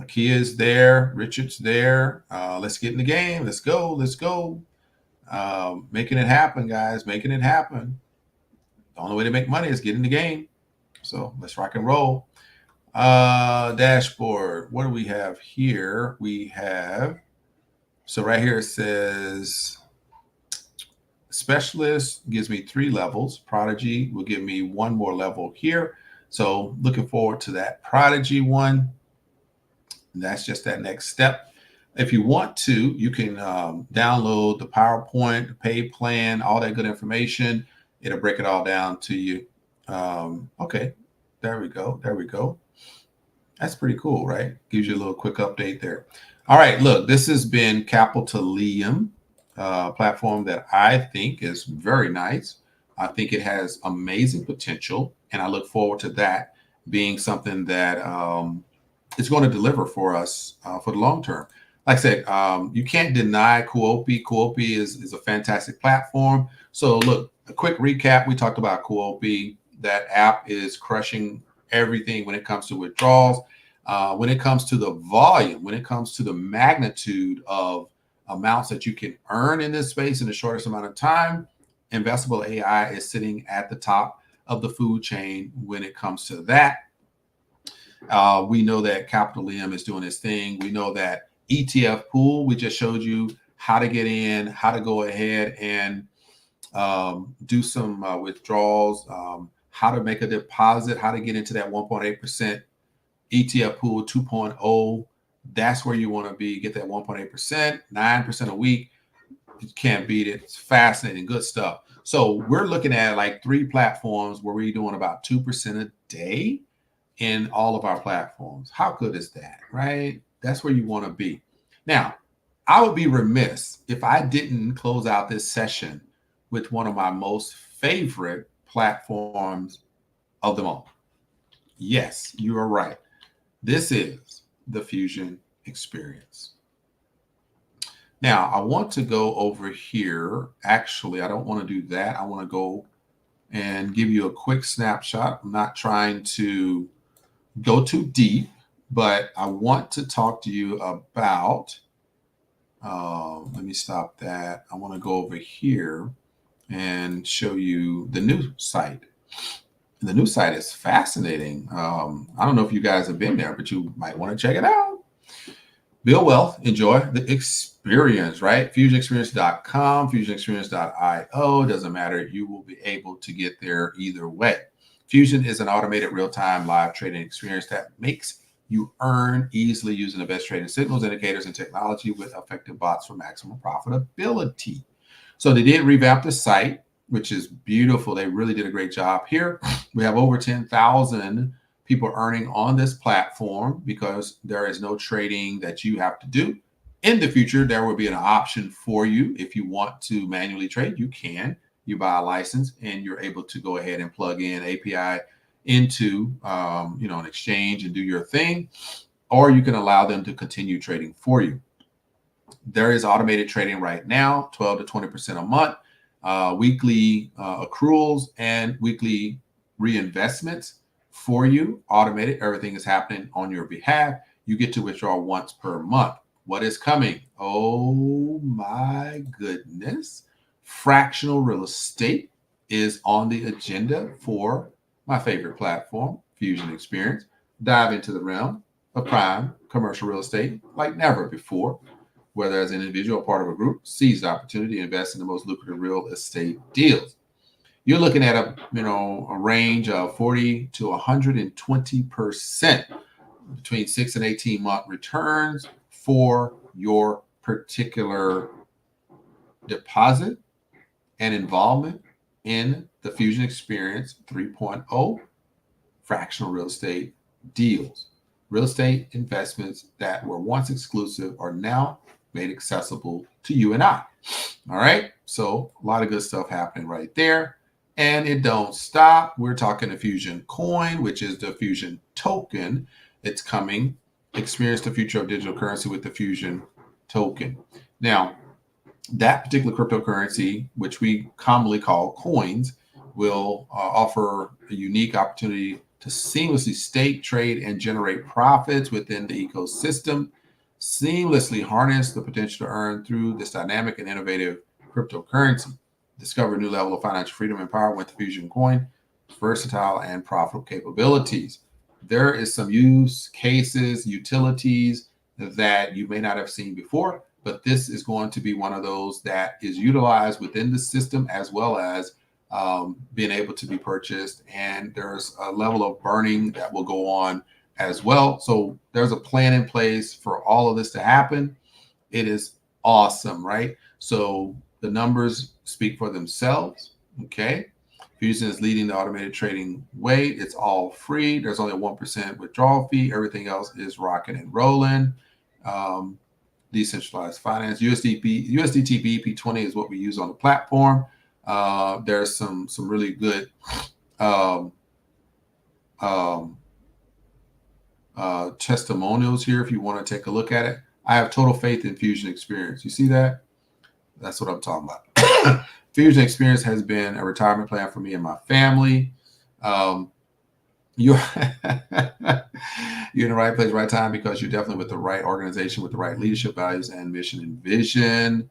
Kia is there. Richard's there. Let's get in the game. Let's go. Making it happen, guys. Making it happen. The only way to make money is get in the game. So let's rock and roll. Dashboard. What do we have here? We have, so right here it says specialist gives me 3 levels. Prodigy will give me 1 more level here. So looking forward to that Prodigy one. And that's just that next step. If you want to, you can download the PowerPoint, the pay plan, all that good information. It'll break it all down to you. Okay, there we go. That's pretty cool, right? Gives you a little quick update there. All right, look, this has been CapitaLium, platform that I think is very nice. I think it has amazing potential, and I look forward to that being something that is going to deliver for us for the long term. Like I said, you can't deny Kuopi. Kuopi is a fantastic platform. So look, a quick recap. We talked about Kuopi. That app is crushing everything when it comes to withdrawals, when it comes to the volume, when it comes to the magnitude of amounts that you can earn in this space in the shortest amount of time. Invesable-AI is sitting at the top of the food chain when it comes to that. We know that CapitaLium is doing its thing. We know that ETF Pool, we just showed you how to get in, how to go ahead and do some withdrawals, how to make a deposit, how to get into that 1.8% ETF Pool 2.0. That's where you want to be. Get that 1.8%, 9% a week. You can't beat it. It's fascinating, good stuff. So we're looking at like 3 platforms where we're doing about 2% a day in all of our platforms. How good is that, right? That's where you want to be. Now, I would be remiss if I didn't close out this session with one of my most favorite platforms of them all. Yes, you are right. This is the Fusion Experience. Now, I want to go over here. Actually, I don't want to do that. I want to go and give you a quick snapshot. I'm not trying to go too deep, but I want to talk to you about, let me stop that. I want to go over here and show you the new site. The new site is fascinating. I don't know if you guys have been there, but you might want to check it out. Build wealth, enjoy the experience, right? FusionExperience.com, FusionExperience.io. Doesn't matter. You will be able to get there either way. Fusion is an automated real-time live trading experience that makes you earn easily using the best trading signals, indicators, and technology with effective bots for maximum profitability. So they did revamp the site, which is beautiful. They really did a great job here. We have over 10,000 people earning on this platform because there is no trading that you have to do. In the future, there will be an option for you. If you want to manually trade, you can. you buy a license and you're able to go ahead and plug in API into an exchange and do your thing, or you can allow them to continue trading for you. There is automated trading right now, 12 to 20% a month, weekly accruals and weekly reinvestments for you, automated. Everything is happening on your behalf. You get to withdraw once per month. What is coming? Oh my goodness. Fractional real estate is on the agenda for my favorite platform, Fusion Experience. Dive into the realm of prime commercial real estate like never before, whether as an individual or part of a group, seize the opportunity to invest in the most lucrative real estate deals. You're looking at a range of 40 to 120% between 6 and 18-month returns for your particular deposit and involvement in the Fusion Experience 3.0 fractional real estate deals. Real estate investments that were once exclusive are now made accessible to you and I. All right. So a lot of good stuff happening right there. And it don't stop. We're talking the Fusion coin, which is the Fusion token. It's coming. Experience the future of digital currency with the Fusion token. Now, that particular cryptocurrency, which we commonly call coins, will offer a unique opportunity to seamlessly stake, trade, and generate profits within the ecosystem, seamlessly harness the potential to earn through this dynamic and innovative cryptocurrency. Discover a new level of financial freedom and power with the Fusion coin, versatile and profitable capabilities. There is some use cases, utilities that you may not have seen before, but this is going to be one of those that is utilized within the system as well as being able to be purchased. And there's a level of burning that will go on as well. So there's a plan in place for all of this to happen. It is awesome, right? So the numbers speak for themselves. Okay. Fusion is leading the automated trading way. It's all free. There's only a 1% withdrawal fee. Everything else is rocking and rolling. Decentralized finance. USDT BP20 is what we use on the platform. There's some really good testimonials here if you want to take a look at it. I have total faith in Fusion Experience. You see that? That's what I'm talking about. Fusion Experience has been a retirement plan for me and my family. You're in the right place, right time, because you're definitely with the right organization with the right leadership values and mission and vision.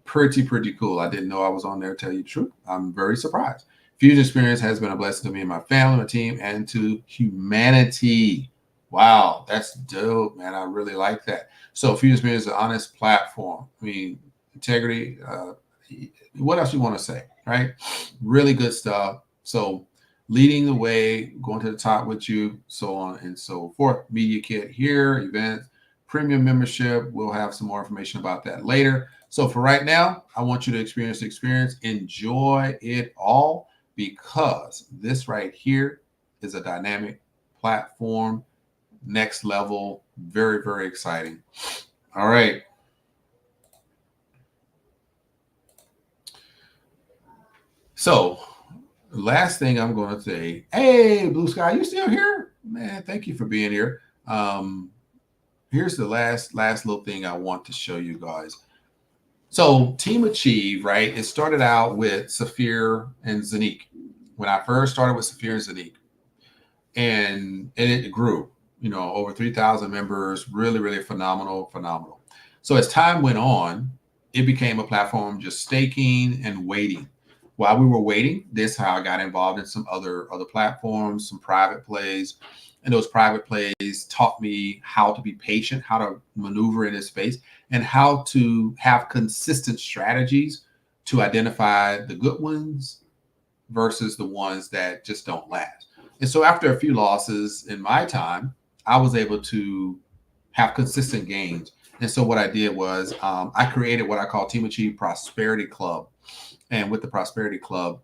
Pretty cool. I didn't know I was on there, tell you the truth. I'm very surprised. Fusion Experience has been a blessing to me and my family, my team, and to humanity. Wow, that's dope, man. I really like that. So Fusion Experience is an honest platform. I mean, integrity. What else you want to say, right? Really good stuff. So leading the way, going to the top with you, so on and so forth. Media kit here, events, premium membership. We'll have some more information about that later. So for right now, I want you to experience the experience. Enjoy it all, because this right here is a dynamic platform, next level, very exciting. All right. So last thing I'm going to say, hey, Blue Sky, you still here? Man, thank you for being here. Here's the last little thing I want to show you guys. So Team Achieve, right? It started out with Saphir and Zanique. When I first started with Saphir and Zanique, and it grew, over 3,000 members, really phenomenal. So as time went on, it became a platform just staking and waiting. While we were waiting, this is how I got involved in some other platforms, some private plays. And those private plays taught me how to be patient, how to maneuver in this space, and how to have consistent strategies to identify the good ones versus the ones that just don't last. And so after a few losses in my time, I was able to have consistent gains. And so what I did was I created what I call Team Achieve Prosperity Club. And with the Prosperity Club,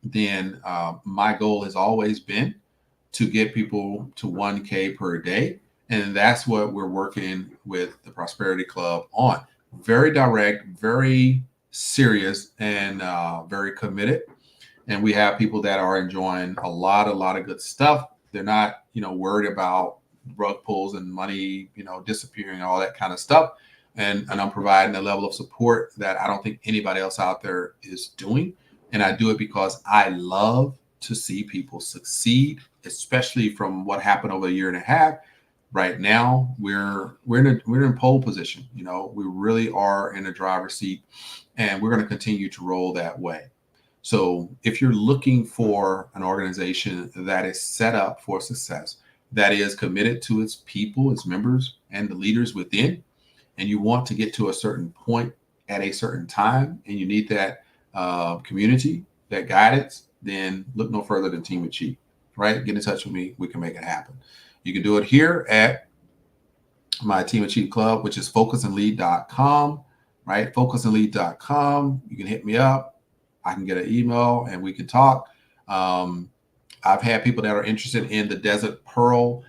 then my goal has always been to get people to 1K per day. And that's what we're working with the Prosperity Club on. Very direct, very serious and very committed. And we have people that are enjoying a lot of good stuff. They're not, worried about rug pulls and money, disappearing, all that kind of stuff. And I'm providing a level of support that I don't think anybody else out there is doing. And I do it because I love to see people succeed, especially from what happened over a year and a half. Right now, we're in pole position. We really are in the driver's seat, and we're going to continue to roll that way. So if you're looking for an organization that is set up for success, that is committed to its people, its members, and the leaders within, and you want to get to a certain point at a certain time, and you need that community, that guidance, then look no further than Team Achieve, right? Get in touch with me. We can make it happen. You can do it here at my Team Achieve Club, which is focusandlead.com, right? Focusandlead.com. You can hit me up. I can get an email and we can talk. I've had people that are interested in the Desert Pearl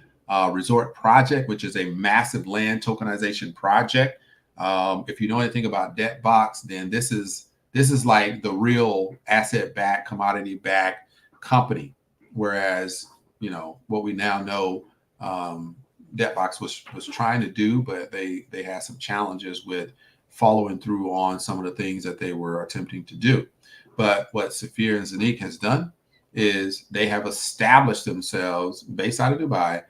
Resort project, which is a massive land tokenization project. If you know anything about DebtBox, then this is like the real asset-backed, commodity-backed company. Whereas, what we now know, DebtBox was trying to do, but they had some challenges with following through on some of the things that they were attempting to do. But what Saphir and Zanik has done is they have established themselves based out of Dubai,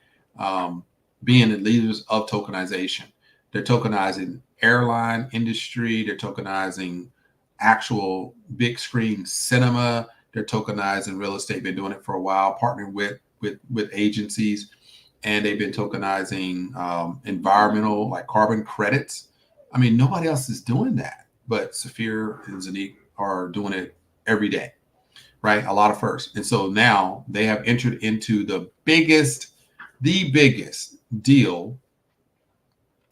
being the leaders of tokenization. They're tokenizing airline industry. They're tokenizing actual big screen cinema. They're tokenizing real estate. Been doing it for a while, partnering with agencies, and they've been tokenizing environmental, like carbon credits. I mean, nobody else is doing that, but Saphir and Zanik are doing it every day, right? A lot of firsts. And so now they have entered into the biggest deal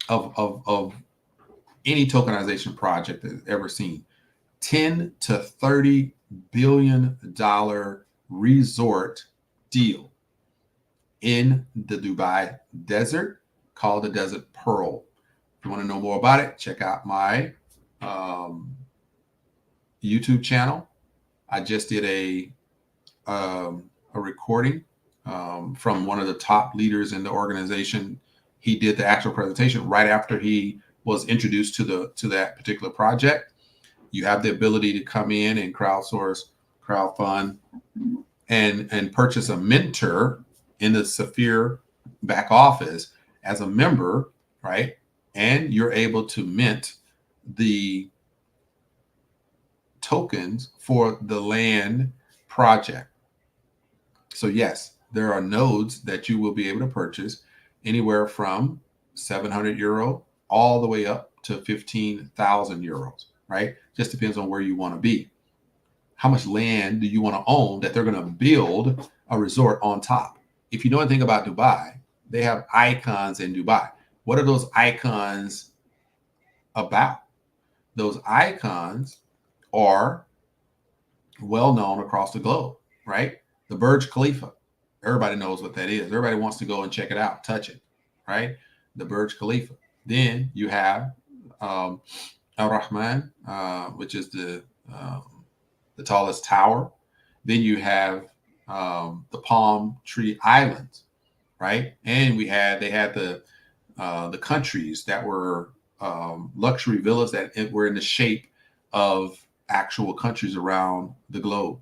of any tokenization project that I've ever seen. $10 to $30 billion resort deal in the Dubai desert called the Desert Pearl. If you want to know more about it, check out my YouTube channel. I just did a recording from one of the top leaders in the organization. He did the actual presentation right after he was introduced to that particular project. You have the ability to come in and crowdfund, and purchase a mentor in the Saphir back office as a member, right? And you're able to mint the tokens for the land project. So yes, there are nodes that you will be able to purchase anywhere from 700 euro all the way up to 15,000 euros, right? Just depends on where you want to be. How much land do you want to own that they're going to build a resort on top? If you know anything about Dubai, they have icons in Dubai. What are those icons about? Those icons are well known across the globe, right? The Burj Khalifa. Everybody knows what that is. Everybody wants to go and check it out, touch it, right? The Burj Khalifa. Then you have Al Rahman, which is the tallest tower. Then you have the Palm Tree Islands, right? And they had the countries that were luxury villas that were in the shape of actual countries around the globe.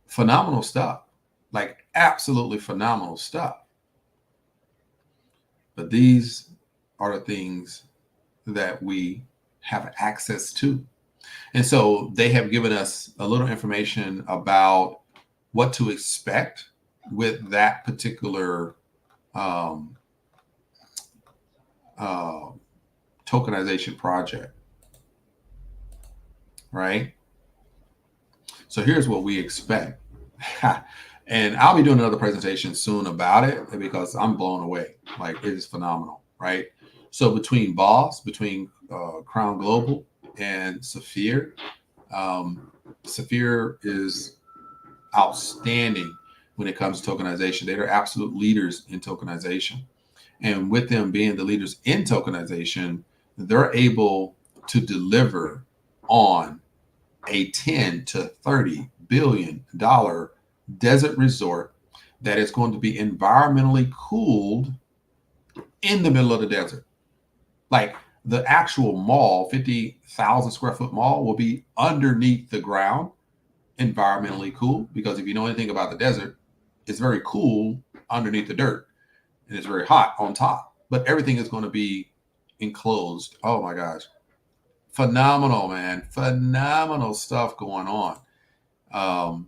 Phenomenal stuff, like absolutely phenomenal stuff. But these are the things that we have access to. And so they have given us a little information about what to expect with that particular tokenization project, right? So here's what we expect. And I'll be doing another presentation soon about it because I'm blown away. Like, it is phenomenal, right? So between Crown Global and Saphir, Saphir is outstanding when it comes to tokenization. They're absolute leaders in tokenization. And with them being the leaders in tokenization, they're able to deliver on a 10 to 30 billion dollar desert resort that is going to be environmentally cooled in the middle of the desert. Like the actual mall, 50,000 square foot mall, will be underneath the ground, environmentally cool, because if you know anything about the desert, it's very cool underneath the dirt and it's very hot on top, but everything is going to be enclosed. Oh my gosh. Phenomenal, man. Phenomenal stuff going on.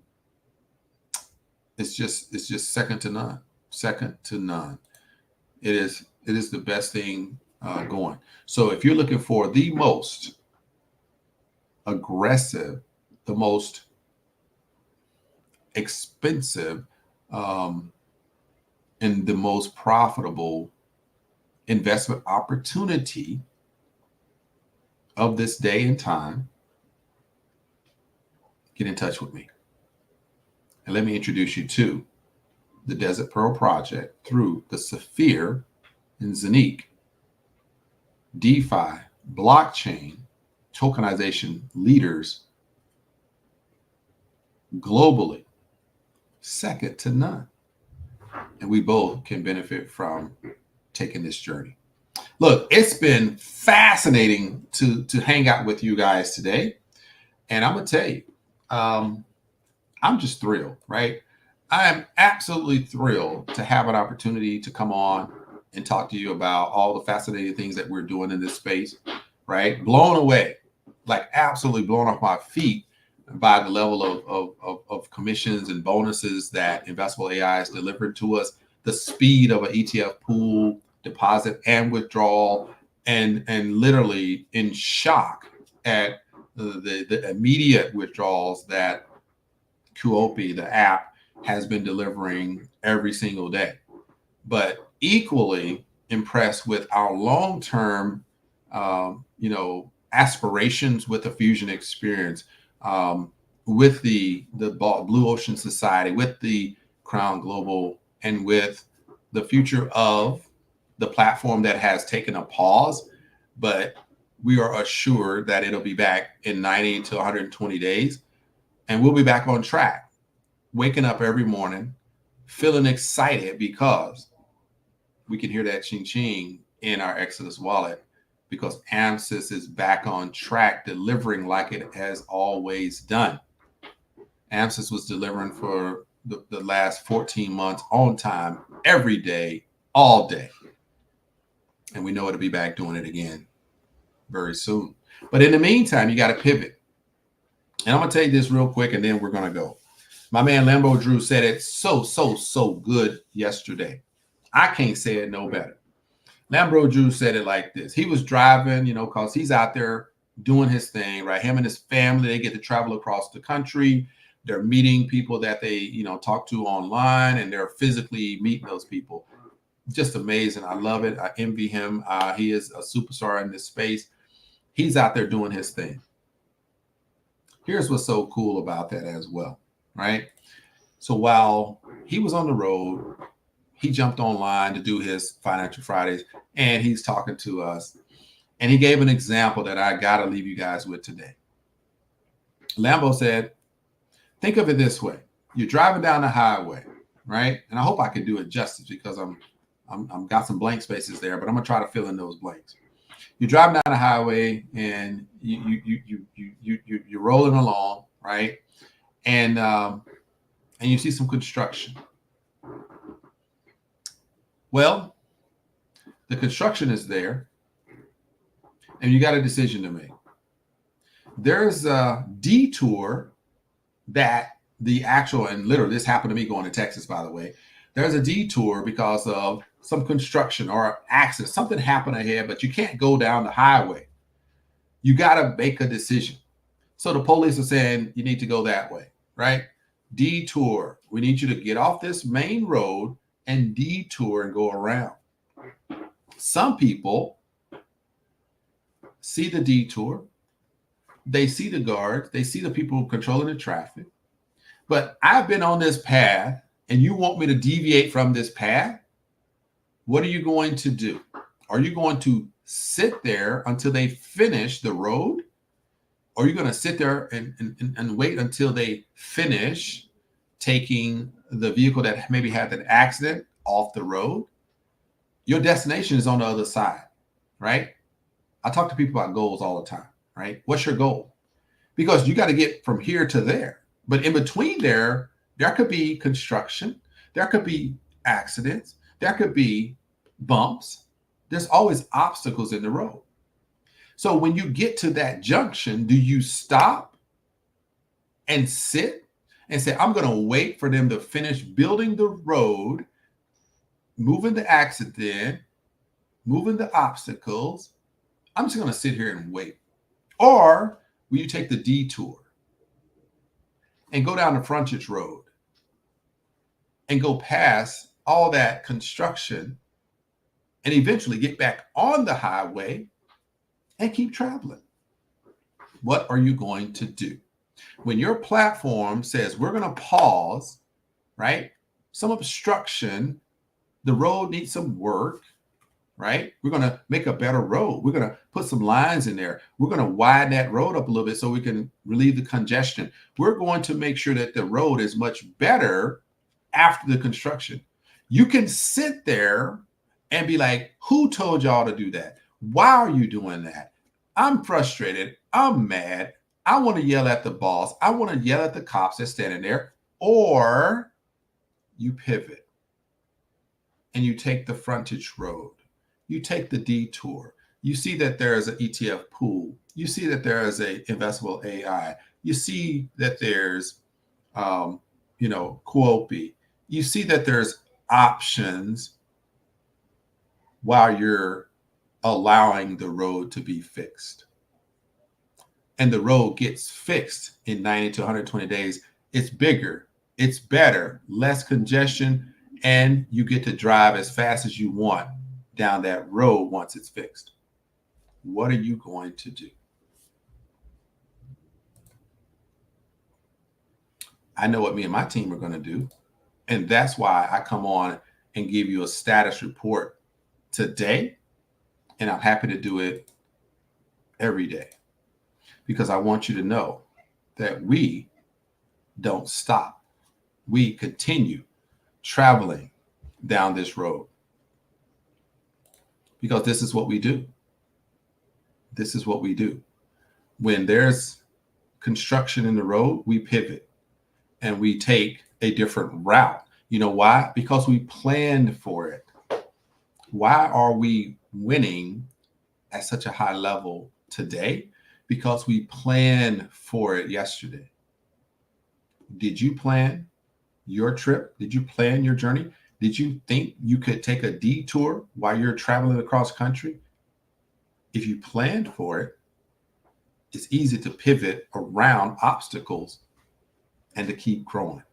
It's just second to none. Second to none. It is the best thing going. So if you're looking for the most aggressive, the most expensive, and the most profitable investment opportunity of this day and time, get in touch with me. And let me introduce you to the Desert Pearl Project through the Saphir and Zanique DeFi blockchain tokenization leaders globally, second to none. And we both can benefit from taking this journey. Look, it's been fascinating to hang out with you guys today. And I'm going to tell you, I'm just thrilled, right? I am absolutely thrilled to have an opportunity to come on and talk to you about all the fascinating things that we're doing in this space, right? Blown away, like absolutely blown off my feet by the level of commissions and bonuses that Invesable-AI has delivered to us, the speed of an ETF pool, deposit and withdrawal, and literally in shock at the immediate withdrawals that CapitaLium, the app, has been delivering every single day. But equally impressed with our long-term, aspirations with the Fusion experience, with the Blue Ocean Society, with the Crown Global, and with the future of the platform that has taken a pause, but we are assured that it'll be back in 90 to 120 days. And we'll be back on track, waking up every morning, feeling excited because we can hear that ching-ching in our Exodus wallet, because AMSys is back on track, delivering like it has always done. AMSys was delivering for the last 14 months on time, every day, all day. And we know it'll be back doing it again very soon. But in the meantime, you got to pivot. And I'm going to tell you this real quick, and then we're going to go. My man Lambo Drew said it so good yesterday. I can't say it no better. Lambo Drew said it like this. He was driving, because he's out there doing his thing, right? Him and his family, they get to travel across the country. They're meeting people that they, talk to online, and they're physically meeting those people. Just amazing. I love it. I envy him. He is a superstar in this space. He's out there doing his thing. Here's what's so cool about that as well, right? So while he was on the road, he jumped online to do his Financial Fridays, and he's talking to us. And he gave an example that I got to leave you guys with today. Lambo said, think of it this way. You're driving down the highway, right? And I hope I can do it justice, because I'm got some blank spaces there, but I'm gonna try to fill in those blanks. You're driving down the highway and you're rolling along, right? And you see some construction. Well, the construction is there, and you got a decision to make. There's a detour that the actual, and literally this happened to me going to Texas, by the way. There's a detour because of some construction or accident. Something happened ahead, but you can't go down the highway. You got to make a decision. So the police are saying you need to go that way, right? Detour. We need you to get off this main road and detour and go around. Some people see the detour. They see the guards. They see the people controlling the traffic. But I've been on this path, and you want me to deviate from this path? What are you going to do? Are you going to sit there until they finish the road? Or are you going to sit there and wait until they finish taking the vehicle that maybe had an accident off the road? Your destination is on the other side, right? I talk to people about goals all the time, right? What's your goal? Because you got to get from here to there. But in between there could be construction, there could be accidents, there could be bumps. There's always obstacles in the road. So when you get to that junction, do you stop and sit and say, I'm going to wait for them to finish building the road, moving the accident, moving the obstacles? I'm just going to sit here and wait. Or will you take the detour and go down the frontage road and go past all that construction and eventually get back on the highway and keep traveling? What are you going to do? When your platform says we're going to pause, right? Some obstruction, the road needs some work, right? We're going to make a better road. We're going to put some lines in there. We're going to widen that road up a little bit so we can relieve the congestion. We're going to make sure that the road is much better after the construction. You can sit there and be like, who told y'all to do that? Why are you doing that? I'm frustrated. I'm mad. I want to yell at the boss. I want to yell at the cops that's standing there. Or you pivot and you take the frontage road. You take the detour. You see that there is an ETF pool. You see that there is a Invesable-AI. You see that there's, Quopi. You see that there's options while you're allowing the road to be fixed. And the road gets fixed in 90 to 120 days. It's bigger, it's better, less congestion, and you get to drive as fast as you want down that road once it's fixed. What are you going to do? I know what me and my team are going to do. And that's why I come on and give you a status report today. And I'm happy to do it every day, because I want you to know that we don't stop. We continue traveling down this road, because this is what we do. This is what we do. When there's construction in the road, we pivot and we take a different route. You know why? Because we planned for it. Why are we winning at such a high level today? Because we planned for it yesterday. Did you plan your trip? Did you plan your journey? Did you think you could take a detour while you're traveling across country? If you planned for it, it's easy to pivot around obstacles and to keep growing.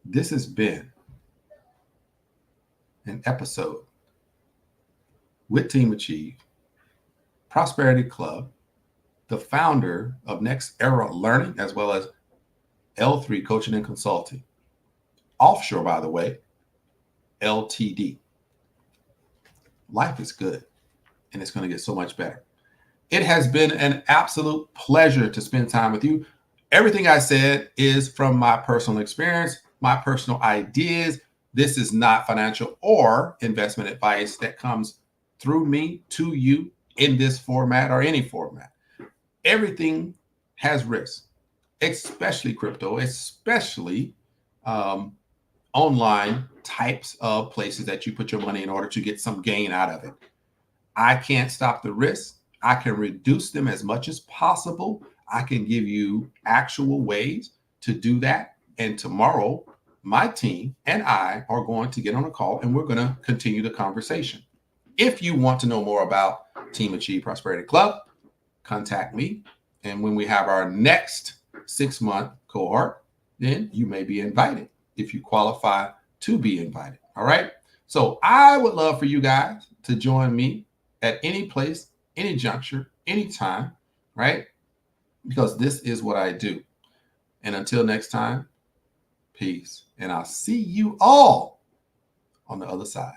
This has been an episode with Team Achieve, Prosperity Club, the founder of Next Era Learning, as well as L3 Coaching and Consulting. Offshore, by the way, LTD. Life is good, and it's going to get so much better. It has been an absolute pleasure to spend time with you. Everything I said is from my personal experience, my personal ideas. This is not financial or investment advice that comes through me to you in this format or any format. Everything has risk, especially crypto, especially online types of places that you put your money in order to get some gain out of it. I can't stop the risk. I can reduce them as much as possible. I can give you actual ways to do that. And tomorrow, my team and I are going to get on a call and we're going to continue the conversation. If you want to know more about Team Achieve Prosperity Club, contact me. And when we have our next 6-month cohort, then you may be invited if you qualify to be invited. All right. So I would love for you guys to join me at any place, any juncture, anytime, right? Because this is what I do. And until next time, peace. And I'll see you all on the other side.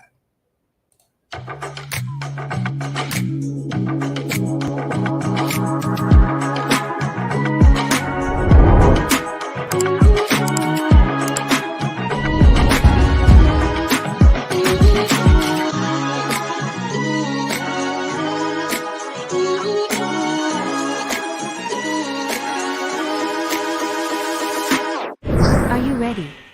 ready.